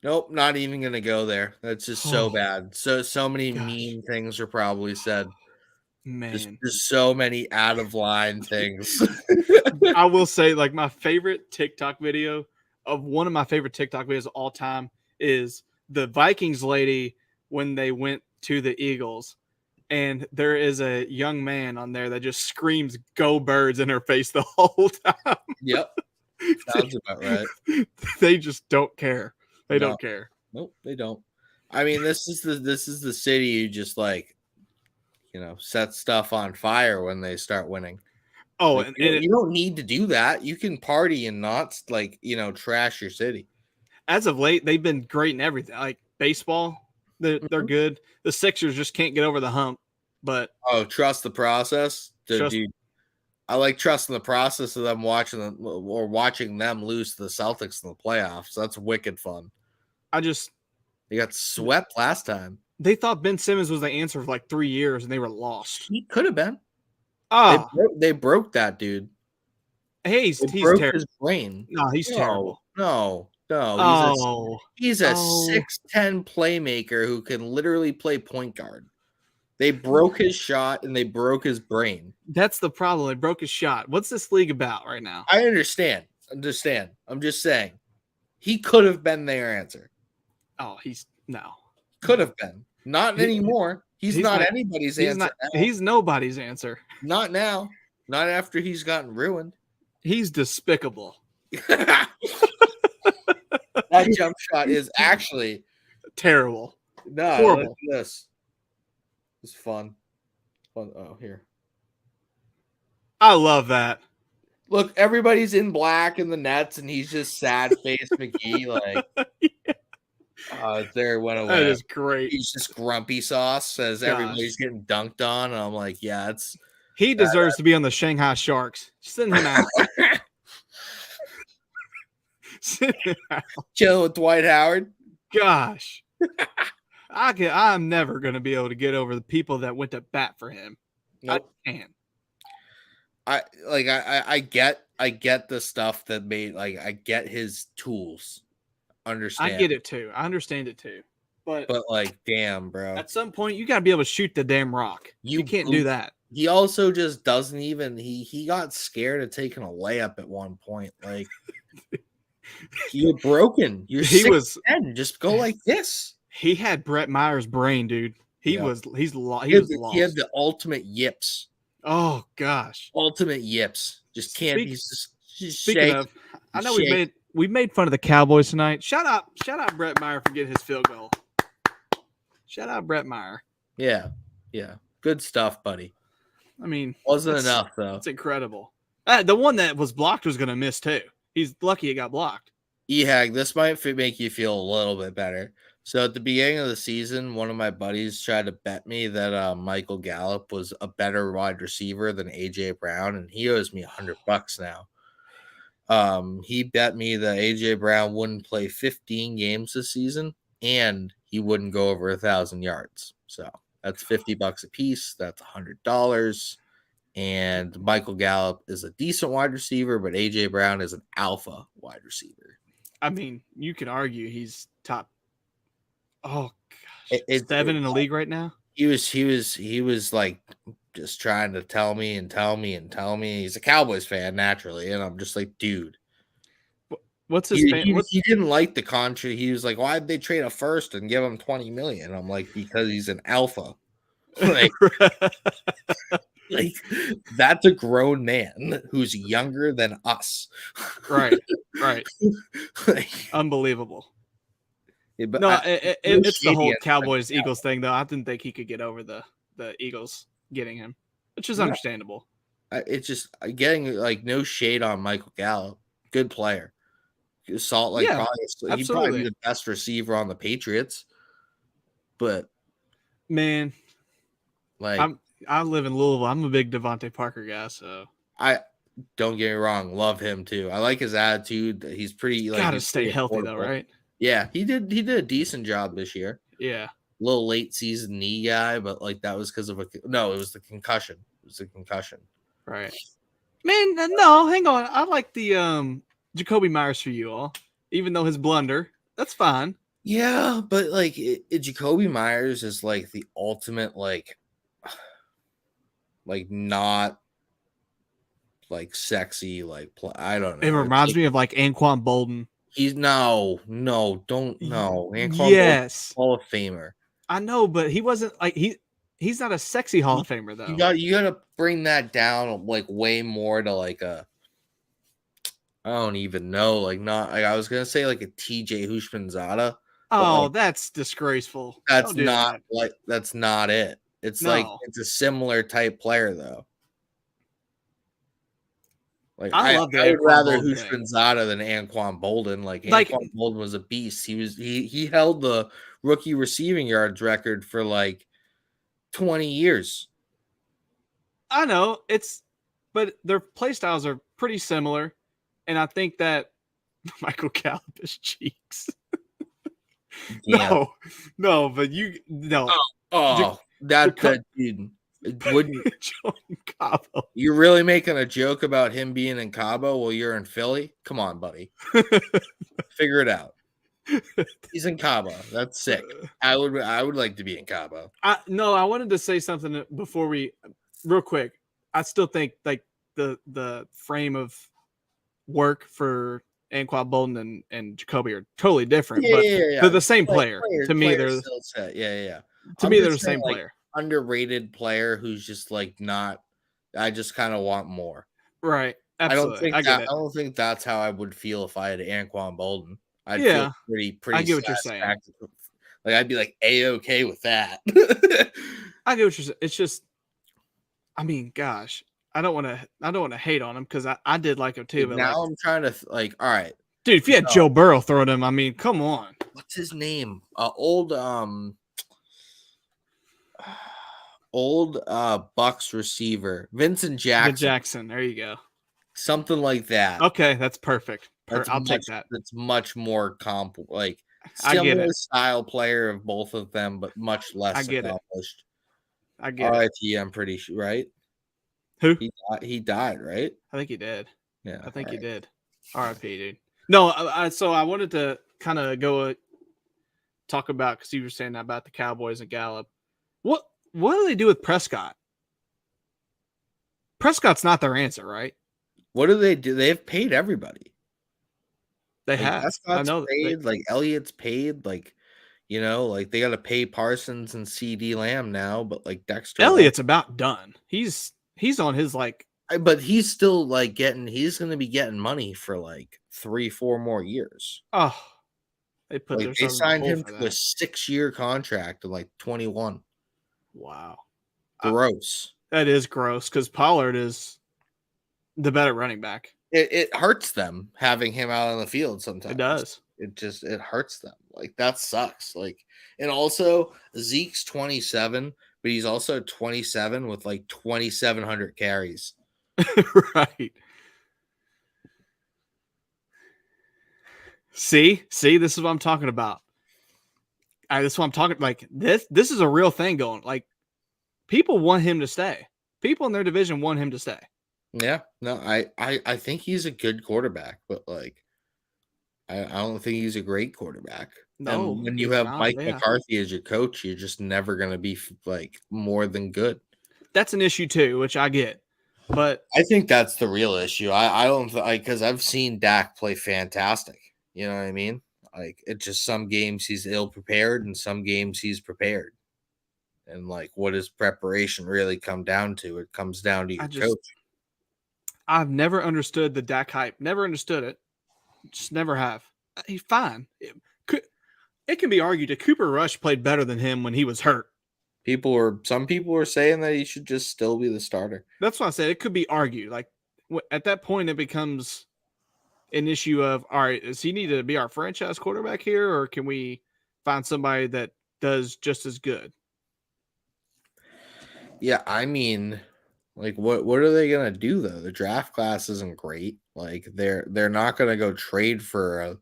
Nope, not even gonna go there. That's just so Oh, bad. So many gosh. mean things are probably said. Man. Just so many out of line things. I will say, like, my favorite TikTok video of one of my favorite TikTok videos of all time is the Vikings lady when they went to the Eagles. And there is a young man on there that just screams "Go Birds" in her face the whole time. Yep. Sounds about right. They just don't care. They No. don't care. Nope, they don't. I mean, this is the city who just like, set stuff on fire when they start winning. Oh, Like, you don't need to do that. You can party and not like, trash your city. as of late, they've been great in everything. Like baseball, they're good. The Sixers just can't get over the hump. But Trust the process, dude. I like trusting the process of them watching them lose to the Celtics in the playoffs. That's wicked fun. They got swept last time. They thought Ben Simmons was the answer for like 3 years, and they were lost. He could have been. Oh, they broke that dude. hey, he's broke terrible. his brain. No, he's terrible. No. Oh, He's a 6'10" playmaker who can literally play point guard. They broke his shot and they broke his brain. That's the problem. They broke his shot. What's this league about right now? I understand. I'm just saying. He could have been their answer. Oh, no. Could have been. Not anymore. He's not anybody's answer. He's nobody's answer. Not now. Not after he's gotten ruined. He's despicable. That jump shot is actually terrible. No, horrible. Look at this. It's fun. Oh, here. I love that. Look, everybody's in black in the nets, and he's just sad face McGee. Like, there went away. That is great. He's just grumpy sauce as everybody's getting dunked on. And I'm like, yeah, he deserves to be on the Shanghai Sharks. Send him out. Send him out. Chill with Dwight Howard. Gosh. I'm never going to be able to get over the people that went to bat for him. Nope. I can. I get the stuff that made, like, I get his tools. Understand. I get it too. I understand it too. But like, damn, bro. At some point, you got to be able to shoot the damn rock. You can't do that. He also just doesn't even. He got scared of taking a layup at one point. Like, you're broken. He was 10. Just go like this. He had Brett Myers' brain, dude. He was lost. He had the ultimate yips. Oh gosh, ultimate yips. Just can't be. Speaking of, I know we've made fun of the Cowboys tonight. Shout out Brett Meyer for getting his field goal. Shout out Brett Meyer. Yeah, good stuff, buddy. I mean, wasn't enough though. It's incredible. The one that was blocked was going to miss too. He's lucky it got blocked. Ehag, this might make you feel a little bit better. So at the beginning of the season, one of my buddies tried to bet me that Michael Gallup was a better wide receiver than AJ Brown, and he owes me $100 now. He bet me that AJ Brown wouldn't play 15 games this season, and he wouldn't go over 1,000 yards. So that's $50 a piece. That's $100. And Michael Gallup is a decent wide receiver, but AJ Brown is an alpha wide receiver. I mean, you could argue he's top. Oh gosh, it's 7 in the league right now. He was like just trying to tell me. He's a Cowboys fan naturally, and I'm just like, dude. What's his? He didn't like the contract. He was like, why'd they trade a first and give him $20 million? I'm like, because he's an alpha. Like, like that's a grown man who's younger than us. Right. Like, unbelievable. Yeah, but No, no it's the shade whole against Cowboys Michael Eagles thing though. I didn't think he could get over the Eagles getting him, which is Gallup. understandable. It's just getting like no shade on Michael Gallup. Good player. Salt like Yeah, probably he'd probably be absolutely. the best receiver on the Patriots. But Man, like I live in Louisville. I'm a big Devontae Parker guy, so I don't get me wrong, love him too. I like his attitude. He's pretty like gotta he's stay pretty healthy though, affordable. right? Yeah, he did a decent job this year. Yeah, A little late season knee guy, but like that was because of no, it was the concussion. It was a concussion. right. Man, no, hang on. I like the Jacoby Myers for you all, even though his blunder. That's fine. Yeah, but like Jacoby Myers is like the ultimate like not like sexy like I don't It know. It's reminds like me of like Anquan Bolden. he's don't Anquan Bolt Yes, Hall of Famer. I know, but he wasn't like he's not a sexy Hall You, of Famer though. you got to bring that down like way more to like a I don't even know like not like I was gonna say like a TJ Hushmanzada, but Oh, like that's disgraceful. that's Don't do not that. like that's not it. It's like No, it's a similar type player though. Like I love the I would Anquan rather Bolden thing. Hushmanzada than Anquan Bolden. Like Like Anquan Bolden was a beast. He held the rookie receiving yards record for like 20 years. I know but their play styles are pretty similar, and I think that Michael Gallup is cheeks. Yeah. No, but you no. Oh, that dude wouldn't. Jordan Cabo. You're really making a joke about him being in Cabo while you're in Philly? Come on, buddy. Figure it out. He's in Cabo. That's sick. I would like to be in Cabo. I wanted to say something before we real quick. I still think like the frame of work for Anquan Bolden and Jacoby are totally different, but they're the same player. To me, they're skill set. Yeah. to me they're the same player. Underrated player who's just like not. I just kind of want more. Right. Absolutely. I don't think that's how I would feel if I had Anquan Bolden. I'd Yeah. feel pretty. I get what you're saying. Like I'd be like A-okay with that. I get what you're saying. It's just, I mean, gosh, I don't want to hate on him because I did like him too. But now like, I'm trying to like, all right, dude, if you had Joe Burrow throwing him, I mean, come on. what's his name? Old Bucks receiver, Vincent Jackson. Jackson, there you go. Something like that. Okay, that's perfect. I'll take that. That's much more like I get similar it. style player of both of them, but much less I get accomplished. I get it. I'm pretty sure, right? Who? He died, right? I think he did. Yeah, I think he did. R.I.P. Dude. No, so I wanted to kind of go talk about because you were saying that about the Cowboys and Gallup. What do they do with Prescott? Prescott's not their answer, right? What do? They've paid everybody. They Like, have. Prescott's I know paid. Like Elliott's paid. Like like they got to pay Parsons and CD Lamb now, but like Dexter Elliott's about done. He's on his like. But he's still like he's going to be getting money for like 3-4 more years. Oh, they signed him to a 6-year contract in like 21. Wow. Gross. That is gross because Pollard is the better running back. It hurts them having him out on the field sometimes. It does. It hurts them. Like that sucks. Like, and also Zeke's 27, but he's also 27 with like 2,700 carries. Right. See, this is what I'm talking about. This is what I'm talking like this is a real thing going. Like people want him to stay. People in their division want him to stay. Yeah. No, I think he's a good quarterback, but like I don't think he's a great quarterback. No, and when you have Mike McCarthy as your coach, you're just never going to be like more than good. That's an issue too, which I get. But I think that's the real issue. I don't because I've seen Dak play fantastic. You know what I mean? Like it's just some games he's ill prepared and some games he's prepared. And like what does preparation really come down to? It comes down to your coach. I've never understood the Dak hype. Never understood it. Just never have. He's fine. it can be argued that Cooper Rush played better than him when he was hurt. Some people were saying that he should just still be the starter. That's why I said it could be argued. Like at that point, it becomes an issue of, all right, does he need to be our franchise quarterback here, or can we find somebody that does just as good? Yeah, I mean, like what are they gonna do though? The draft class isn't great. Like they're not gonna go trade for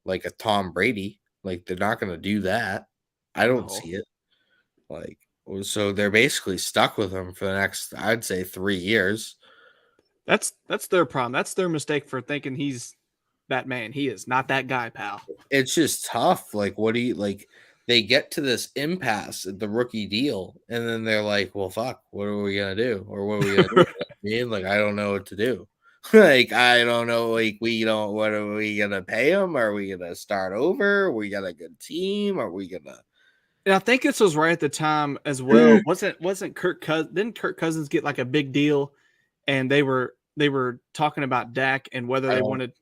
a Tom Brady. Like they're not gonna do that. I don't No. see it. Like so they're basically stuck with him for the next, I'd say, 3 years. That's their problem. That's their mistake for thinking he's that man. He is not that guy, pal. It's just tough. Like, what do you like? They get to this impasse at the rookie deal, and then they're like, "Well, fuck, what are we gonna do? Or what are we gonna do?" I mean, like, I don't know what to do. Like, I don't know. Like, we don't. What are we gonna pay him? Are we gonna start over? Are we got a good team? Are we gonna? And I think this was right at the time as well. Wasn't Kirk Cousins? Didn't Kirk Cousins get like a big deal? And they were talking about Dak and whether they wanted.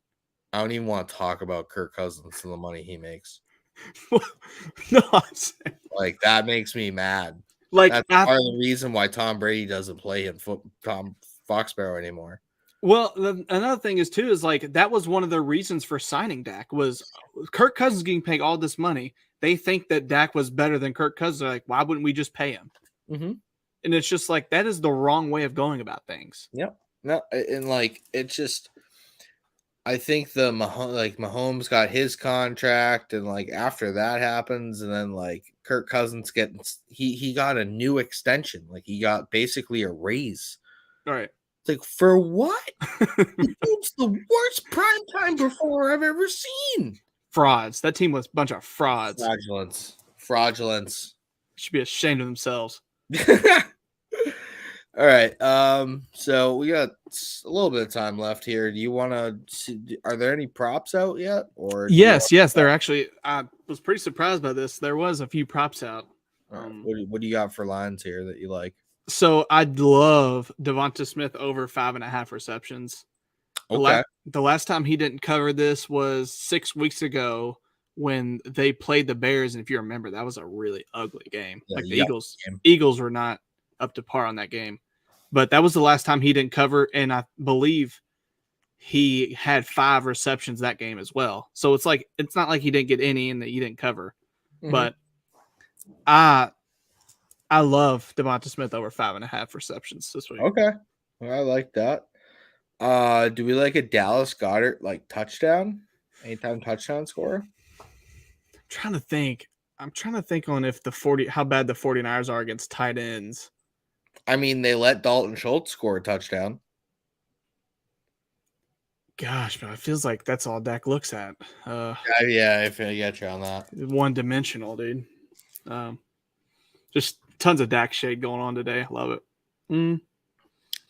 I don't even want to talk about Kirk Cousins and the money he makes. No, like that makes me mad. Like that's part of the reason why Tom Brady doesn't play in Tom Foxborough anymore. Well, another thing is too is like that was one of the reasons for signing Dak was Kirk Cousins getting paid all this money. They think that Dak was better than Kirk Cousins. They're like, why wouldn't we just pay him? Mm-hmm. And it's just like that is the wrong way of going about things. Yep. No, and like it's just, I think Mahomes got his contract, and like after that happens, and then like Kirk Cousins he got a new extension, like he got basically a raise. All right. It's like, for what? It's the worst primetime performer I've ever seen. Frauds. That team was a bunch of frauds. Fraudulence. Should be ashamed of themselves. All right. So we got a little bit of time left here. Do you want to? Are there any props out yet? Or yes. They're actually. I was pretty surprised by this. There was a few props out. What do you got for lines here that you like? So I'd love Devonta Smith over 5.5 receptions. Okay. The last time he didn't cover this was 6 weeks ago when they played the Bears, and if you remember, that was a really ugly game. Yeah, like the Eagles were not up to par on that game. But that was the last time he didn't cover, and I believe he had 5 receptions that game as well. So it's not like he didn't get any and that he didn't cover. Mm-hmm. But I love Devonta Smith over 5.5 receptions this week. Okay. I like that. Do we like a Dallas Goedert touchdown? Anytime touchdown scorer? I'm trying to think on if how bad the 49ers are against tight ends. I mean, they let Dalton Schultz score a touchdown. Gosh, but it feels like that's all Dak looks at. Yeah, I feel you got you on that. One-dimensional, dude. Just tons of Dak shade going on today. I love it.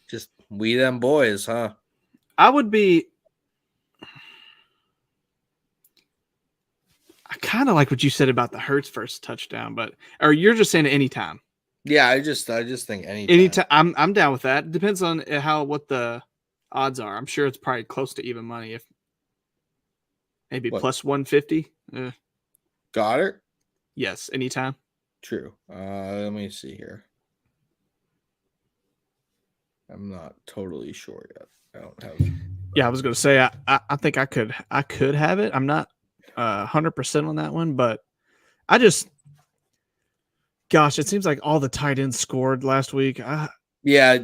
Just we them boys, huh? I would be. I kind of like what you said about the Hurts first touchdown, or you're just saying anytime. Yeah, I just think anytime. I'm down with that. It depends on what the odds are. I'm sure it's probably close to even money. If maybe plus 150. Goddard? Yes, anytime. True. Let me see here. I'm not totally sure yet. I don't have. Yeah, I was gonna say I think I could have it. I'm not 100% on that one, but I just. Gosh, it seems like all the tight ends scored last week. Yeah,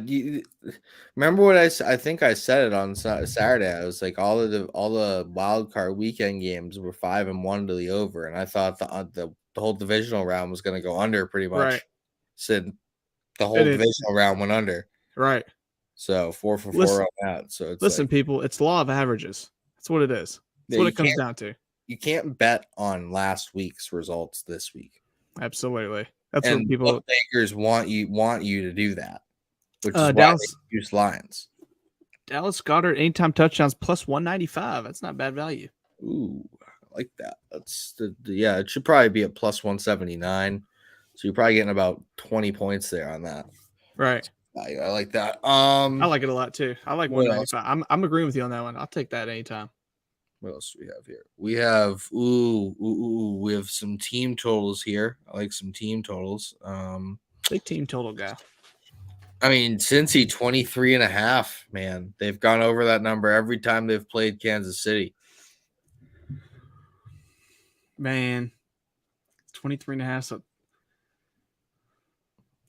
remember what I think I said it on Saturday. I was like, all the wild card weekend games were 5-1 to the over, and I thought the whole divisional round was going to go under pretty much. Right. Said the whole divisional round went under. Right. So 4 for 4 on that. So listen, people, it's law of averages. That's what it is. That's what it comes down to. You can't bet on last week's results this week. Absolutely. That's and what people bookmakers want you to do that, which is Dallas, why they use lines. Dallas Goedert anytime touchdowns plus 195. That's not bad value. Ooh, I like that. That's it should probably be at plus 179. So you're probably getting about 20 points there on that. Right. I like that. I like it a lot too. I like 195. I'm agreeing with you on that one. I'll take that anytime. What else do we have here? We have we have some team totals here. I like some team totals. Big team total guy. I mean, Cincy 23.5, man. They've gone over that number every time they've played Kansas City. Man, 23.5. So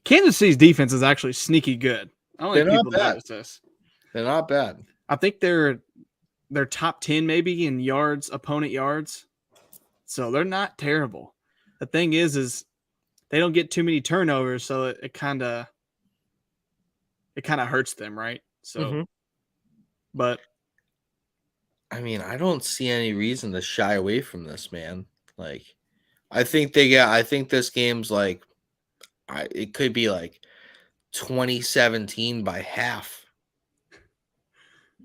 Kansas City's defense is actually sneaky good. I don't think people notice this. They're not bad. I think they're top 10 maybe in yards, opponent yards. So they're not terrible. The thing is they don't get too many turnovers, so it kind of hurts them, right? So, but I mean, I don't see any reason to shy away from this, man. Like, I think this game's like, it could be like 2017 by half.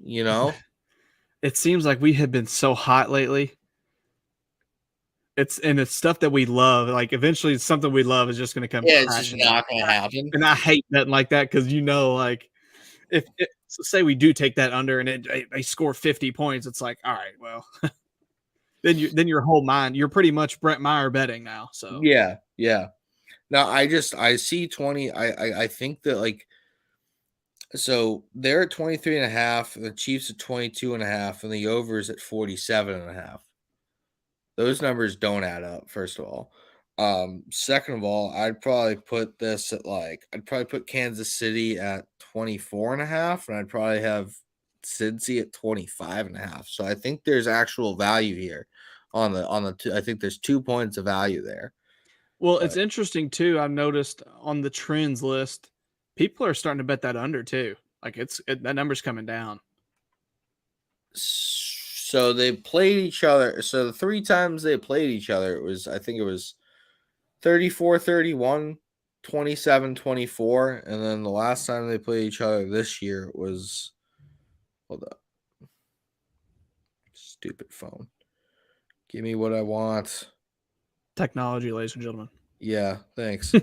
You know, it seems like we have been so hot lately. It's stuff that we love. Like eventually, something we love is just going to come. Yeah, it's just not going to happen. And I hate nothing like that because like if so say we do take that under and they score 50 points, it's like, all right, well, then your whole mind, you're pretty much Brett Meyer betting now. So yeah. Now I see 20. I think that like, so they're at 23.5, the Chiefs at 22.5, and the overs at 47.5. Those numbers don't add up, first of all. Second of all, I'd probably put Kansas City at 24.5, and I'd probably have Cincy at 25.5. So I think there's actual value here on the two. I think there's 2 points of value there. Well, it's interesting too. I've noticed on the trends list, people are starting to bet that under too. Like that number's coming down. So they played each other. So the 3 times they played each other, I think it was 34-31, 27-24, and then the last time they played each other this year was, hold up, stupid phone. Give me what I want. Technology, ladies and gentlemen. Yeah, thanks.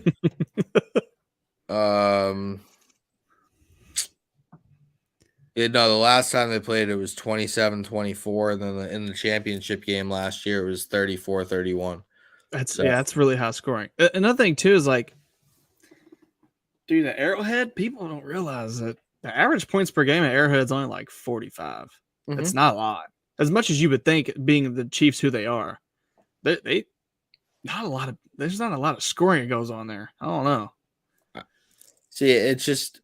The last time they played it was 27-24, and then in the championship game last year it was 34-31. That's really high scoring. Another thing too is like, dude, the Arrowhead, people don't realize that the average points per game at Arrowhead is only like 45. It's not a lot. As much as you would think, being the Chiefs who they are, there's not a lot of scoring that goes on there. I don't know. See, it's just,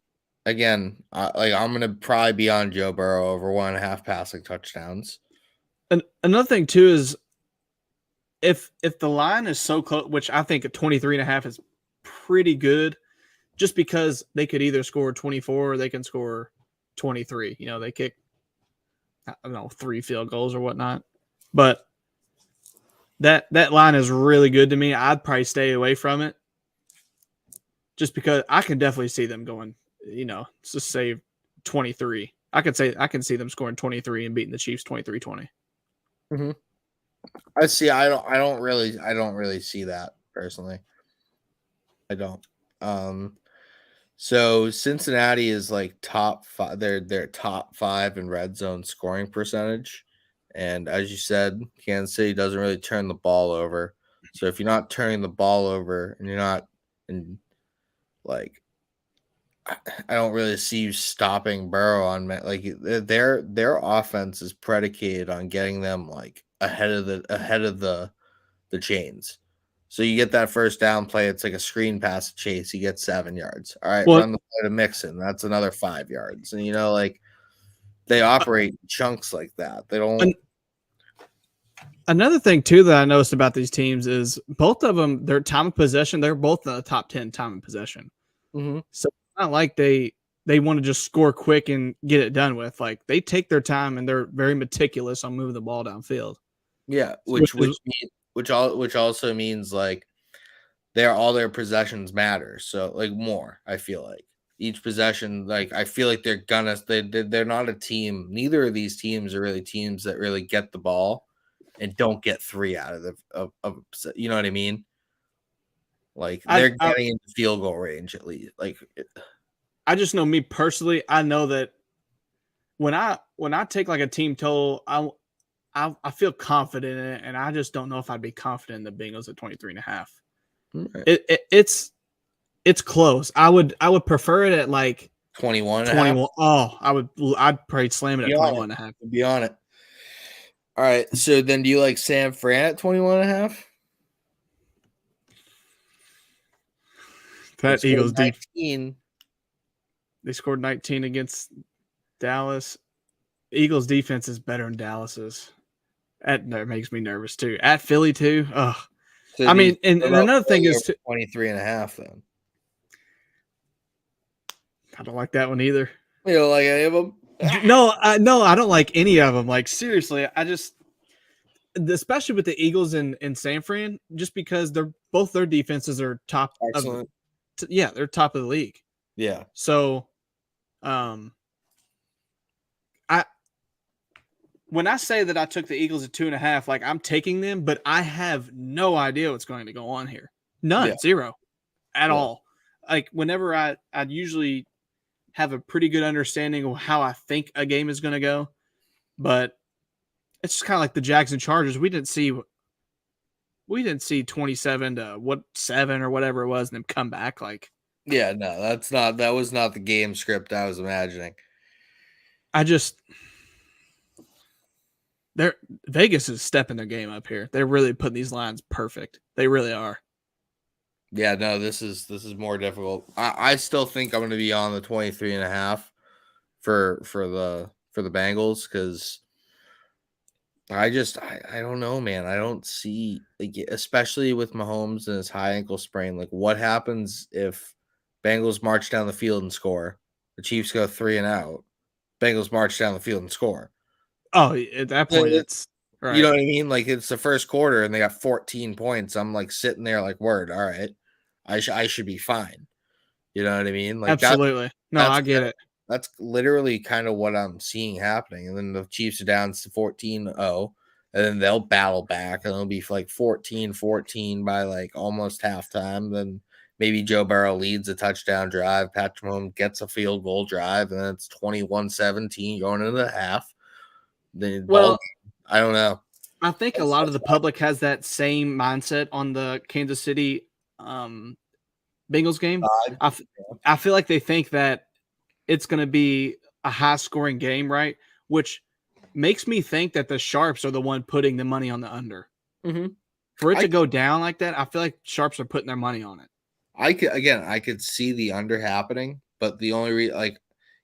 again, I'm gonna probably be on Joe Burrow over 1.5 passing touchdowns. And another thing too is if the line is so close, which I think at 23.5 is pretty good, just because they could either score 24 or they can score 23. You know, they kick, I don't know, 3 field goals or whatnot. But that line is really good to me. I'd probably stay away from it just because I can definitely see them going, you know, let's just say 23. I can see them scoring 23 and beating the Chiefs 23-20. I see. I don't really see that personally. I don't. So Cincinnati is like top 5. They're top 5 in red zone scoring percentage. And as you said, Kansas City doesn't really turn the ball over. So if you're not turning the ball over and you're not I don't really see you stopping Burrow on like their offense is predicated on getting them like ahead of the chains. So you get that first down play, it's like a screen pass to Chase, you get 7 yards. All right, run the play to Mixon, that's another 5 yards. And like they operate chunks like that. They don't. Another thing too that I noticed about these teams is both of them, their time of possession, they're both in the top 10 time of possession. So it's not like they want to just score quick and get it done with. Like they take their time and they're very meticulous on moving the ball downfield. Yeah, which also means like all their possessions matter. So like more, I feel like each possession, like I feel like they're not a team. Neither of these teams are really teams that really get the ball and don't get 3 out of you know what I mean? Like they're getting into field goal range at least. Like I just know me personally. I know that when I take like a team total, I feel confident in it, and I just don't know if I'd be confident in the Bengals at 23.5. Right. It's close. I would prefer it at like 21 and a half. 21. Oh, I'd probably slam it at 21.5. Be on it. All right. So then do you like San Fran at 21 and a half? That Eagles deep. 19. They scored 19 against Dallas. Eagles defense is better than Dallas's. That makes me nervous too. At Philly too. Ugh. So I mean, and another thing is 23 and a half then. I don't like that one either. You don't like any of them? No, I don't like any of them. Like seriously, especially with the Eagles and San Fran, just because both their defenses are top. Excellent. They're top of the league. Yeah. So, when I say that I took the Eagles at 2.5, like I'm taking them, but I have no idea what's going to go on here. None, zero, at all. Like whenever I'd usually have a pretty good understanding of how I think a game is going to go, but it's just kind of like the Jags and Chargers. We didn't see 27-7 or whatever it was, and then come back like. Yeah, no, that was not the game script I was imagining. Vegas is stepping their game up here. They're really putting these lines perfect. They really are. Yeah, no, this is more difficult. I still think I'm going to be on the 23 and a half for the Bengals because I don't know, man. I don't see, like, especially with Mahomes and his high ankle sprain, like what happens if Bengals march down the field and score? The Chiefs go 3 and out. Bengals march down the field and score. Oh, at that point, it's right. You know what I mean? Like it's the first quarter and they got 14 points. I'm like sitting there like, word, all right, I should be fine. You know what I mean? Like absolutely. I get it. That's literally kind of what I'm seeing happening. And then the Chiefs are down to 14-0, and then they'll battle back, and it'll be like 14-14 by like almost halftime. Then maybe Joe Burrow leads a touchdown drive. Patrick Mahomes gets a field goal drive, and then it's 21-17 going into the half. I don't know. I think a lot of the public has that same mindset on the Kansas City Bengals game. I feel like they think that it's going to be a high-scoring game, right? Which makes me think that the Sharps are the one putting the money on the under. Mm-hmm. For it to go down like that, I feel like Sharps are putting their money on it. I could see the under happening, but the only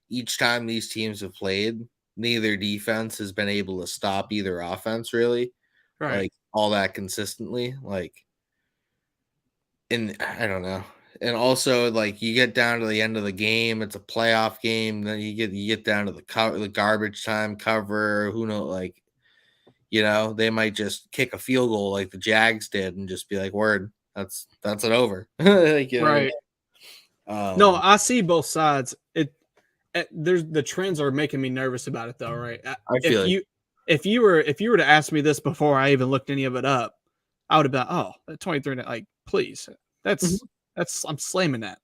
each time these teams have played, neither defense has been able to stop either offense really, right? Like all that consistently. Like, and I don't know. And also, like you get down to the end of the game, it's a playoff game. Then you get down to the garbage time cover. Who knows? Like, you know, they might just kick a field goal like the Jags did and just be like, "Word, that's it over." Like, right. No, I see both sides. There's the trends are making me nervous about it though, right? I feel if you were to ask me this before I even looked any of it up, I would have been 23. Like, please, that's I'm slamming that.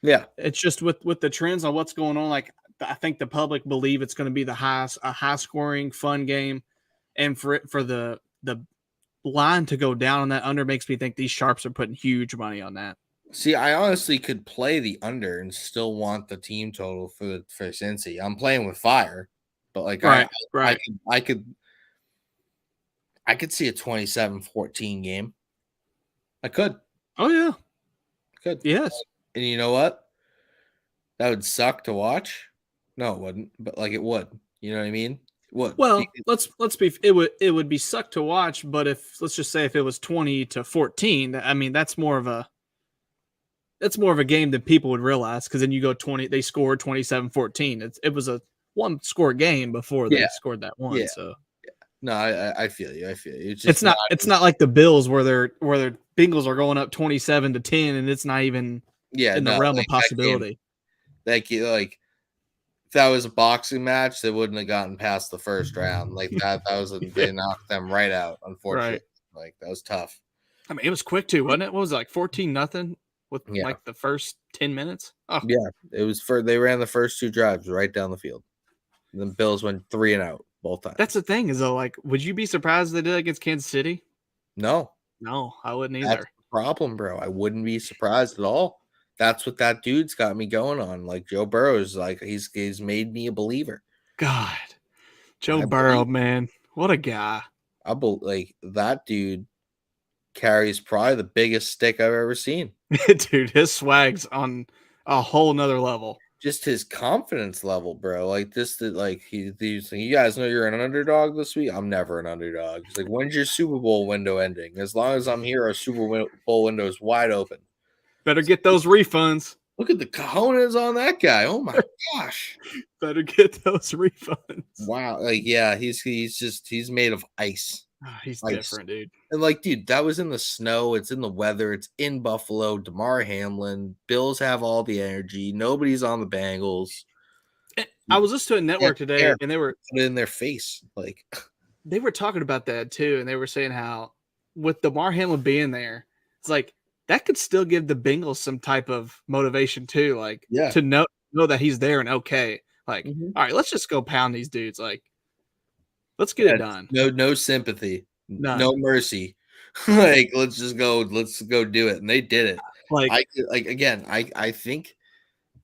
Yeah, it's just with the trends on what's going on. Like, I think the public believe it's going to be a high scoring, fun game, and for the line to go down on that under makes me think these Sharps are putting huge money on that. See, I honestly could play the under and still want the team total for Cincy. I'm playing with fire, but like right. I could see a 27-14 game. I could. Oh yeah. Could. Yes. And you know what? That would suck to watch. No, it wouldn't. But like it would. You know what I mean? It would. Well, let's be. It would be suck to watch. But let's just say if it was 20-14, I mean that's more of a game than people would realize, because then you go 20. They scored 27-14. It was a one score game before they scored that one. Yeah. So. No, I feel you. It's not like the Bills where their Bengals are going up 27-10 and it's not even in the realm of possibility. Like if that was a boxing match, they wouldn't have gotten past the first round. Like that they knocked them right out, unfortunately. Right. Like that was tough. I mean, it was quick too, wasn't it? What was it, like 14-0 with like the first 10 minutes? Oh. Yeah, it was they ran the first two drives right down the field. And then Bills went 3 and out. both times. That's the thing is though, like, would you be surprised they did it against Kansas City? No, No, I wouldn't that's either. the problem, bro. I wouldn't be surprised at all. That's what that dude's got me going on. Like Joe Burrow's like he's made me a believer. God, Joe I Burrow, believe man, what a guy. like that dude carries probably the biggest stick I've ever seen. Dude, his swag's on a whole nother level. Just his confidence level, bro. Like this, that like he's like, you guys know you're an underdog this week. I'm never an underdog. It's like, when's your Super Bowl window ending? As long as I'm here, our Super Bowl window is wide open. Better get those refunds. Look at the cojones on that guy. Oh my gosh. Better get those refunds. Wow. Like, yeah, he's made of ice. He's Ice. different, dude. And like, dude, that was in the snow. It's in the weather. It's in Buffalo. DeMar Hamlin. Bills have all the energy. Nobody's on the Bengals. I was listening to a network today, and they were put it in their face. Like they were talking about that too, and they were saying how with DeMar Hamlin being there, it's like that could still give the Bengals some type of motivation too, like Yeah. to know that he's there and okay. Like, all right, let's just go pound these dudes. Like, let's get it done. No sympathy, None. no mercy. Like, let's go do it. And they did it. Like, I think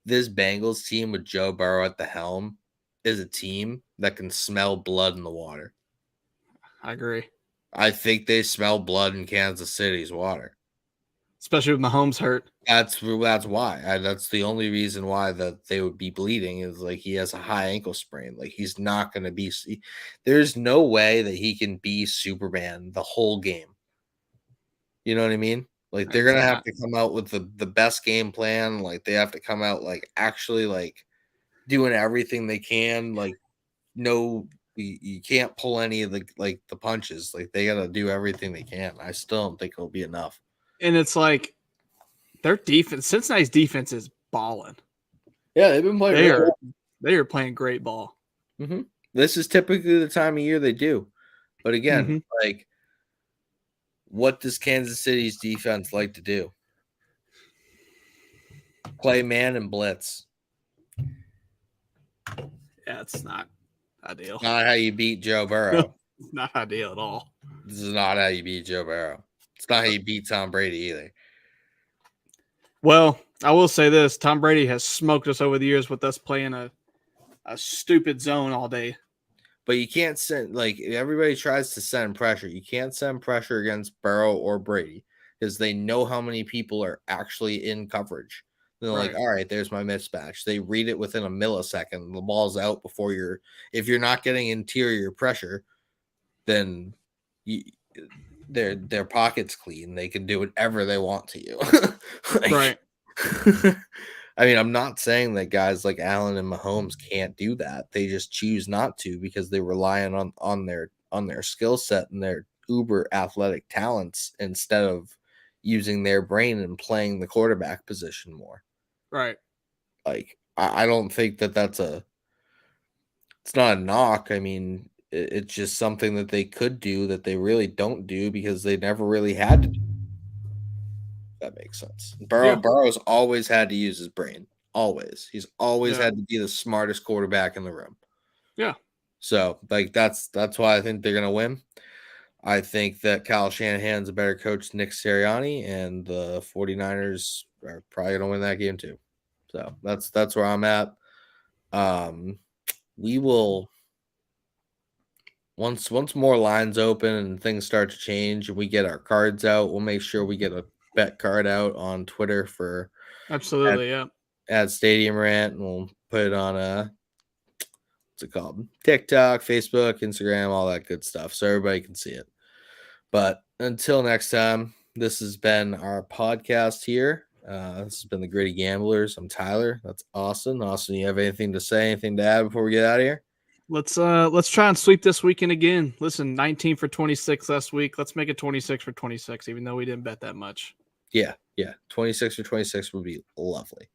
this Bengals team with Joe Burrow at the helm is a team that can smell blood in the water. I agree. I think they smell blood in Kansas City's water. Especially with Mahomes hurt. That's why. That's the only reason why that they would be bleeding is like he has a high ankle sprain. Like he's not going to be. There's no way that he can be Superman the whole game. You know what I mean? Like they're gonna have to come out with the best game plan. Like they have to come out like actually like doing everything they can. Like no, you can't pull any of the punches. Like they got to do everything they can. I still don't think it'll be enough. And it's like their defense, Cincinnati's defense is balling. Yeah, they've been playing. They are playing great ball. Mm-hmm. This is typically the time of year they do. But again, like, what does Kansas City's defense like to do? Play man and blitz. Yeah, it's not ideal. Not how you beat Joe Burrow. It's not ideal at all. This is not how you beat Joe Burrow. It's not how you beat Tom Brady either. Well, I will say this. Tom Brady has smoked us over the years with us playing a stupid zone all day. But you can't send, like, everybody tries to send pressure. You can't send pressure against Burrow or Brady because they know how many people are actually in coverage. They're like, all right, there's my mismatch. They read it within a millisecond. The ball's out before if you're not getting interior pressure, then their pocket's clean. They can do whatever they want to you. Like, right. I mean, I'm not saying that guys like Allen and Mahomes can't do that. They just choose not to because they rely on their skill set and their uber athletic talents instead of using their brain and playing the quarterback position more. Right. Like, I don't think it's not a knock. I mean, it's just something that they could do that they really don't do because they never really had to do. That makes sense. Burrow's always had to use his brain. Always. He's always had to be the smartest quarterback in the room. Yeah. So, like, that's why I think they're going to win. I think that Kyle Shanahan's a better coach than Nick Sirianni, and the 49ers are probably going to win that game too. So, that's where I'm at. We will once more lines open and things start to change and we get our cards out, we'll make sure we get a bet card out on Twitter for absolutely at Stadium Rant, and we'll put it on what's it called? TikTok, Facebook, Instagram, all that good stuff, so everybody can see it. But until next time, this has been our podcast here. This has been the Gritty Gamblers. I'm Tyler. That's Austin. Austin, you have anything to add before we get out of here? Let's try and sweep this weekend again. Listen, 19 for 26 last week. Let's make it 26 for 26, even though we didn't bet that much. Yeah. 26 for 26 would be lovely.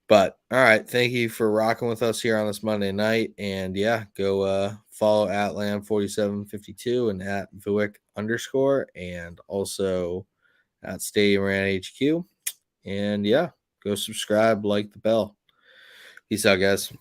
But all right, thank you for rocking with us here on this Monday night. And go follow at Lamb4752 and at Vuick _ and also at Stadium Rant HQ. And go subscribe, like the bell. Peace out, guys.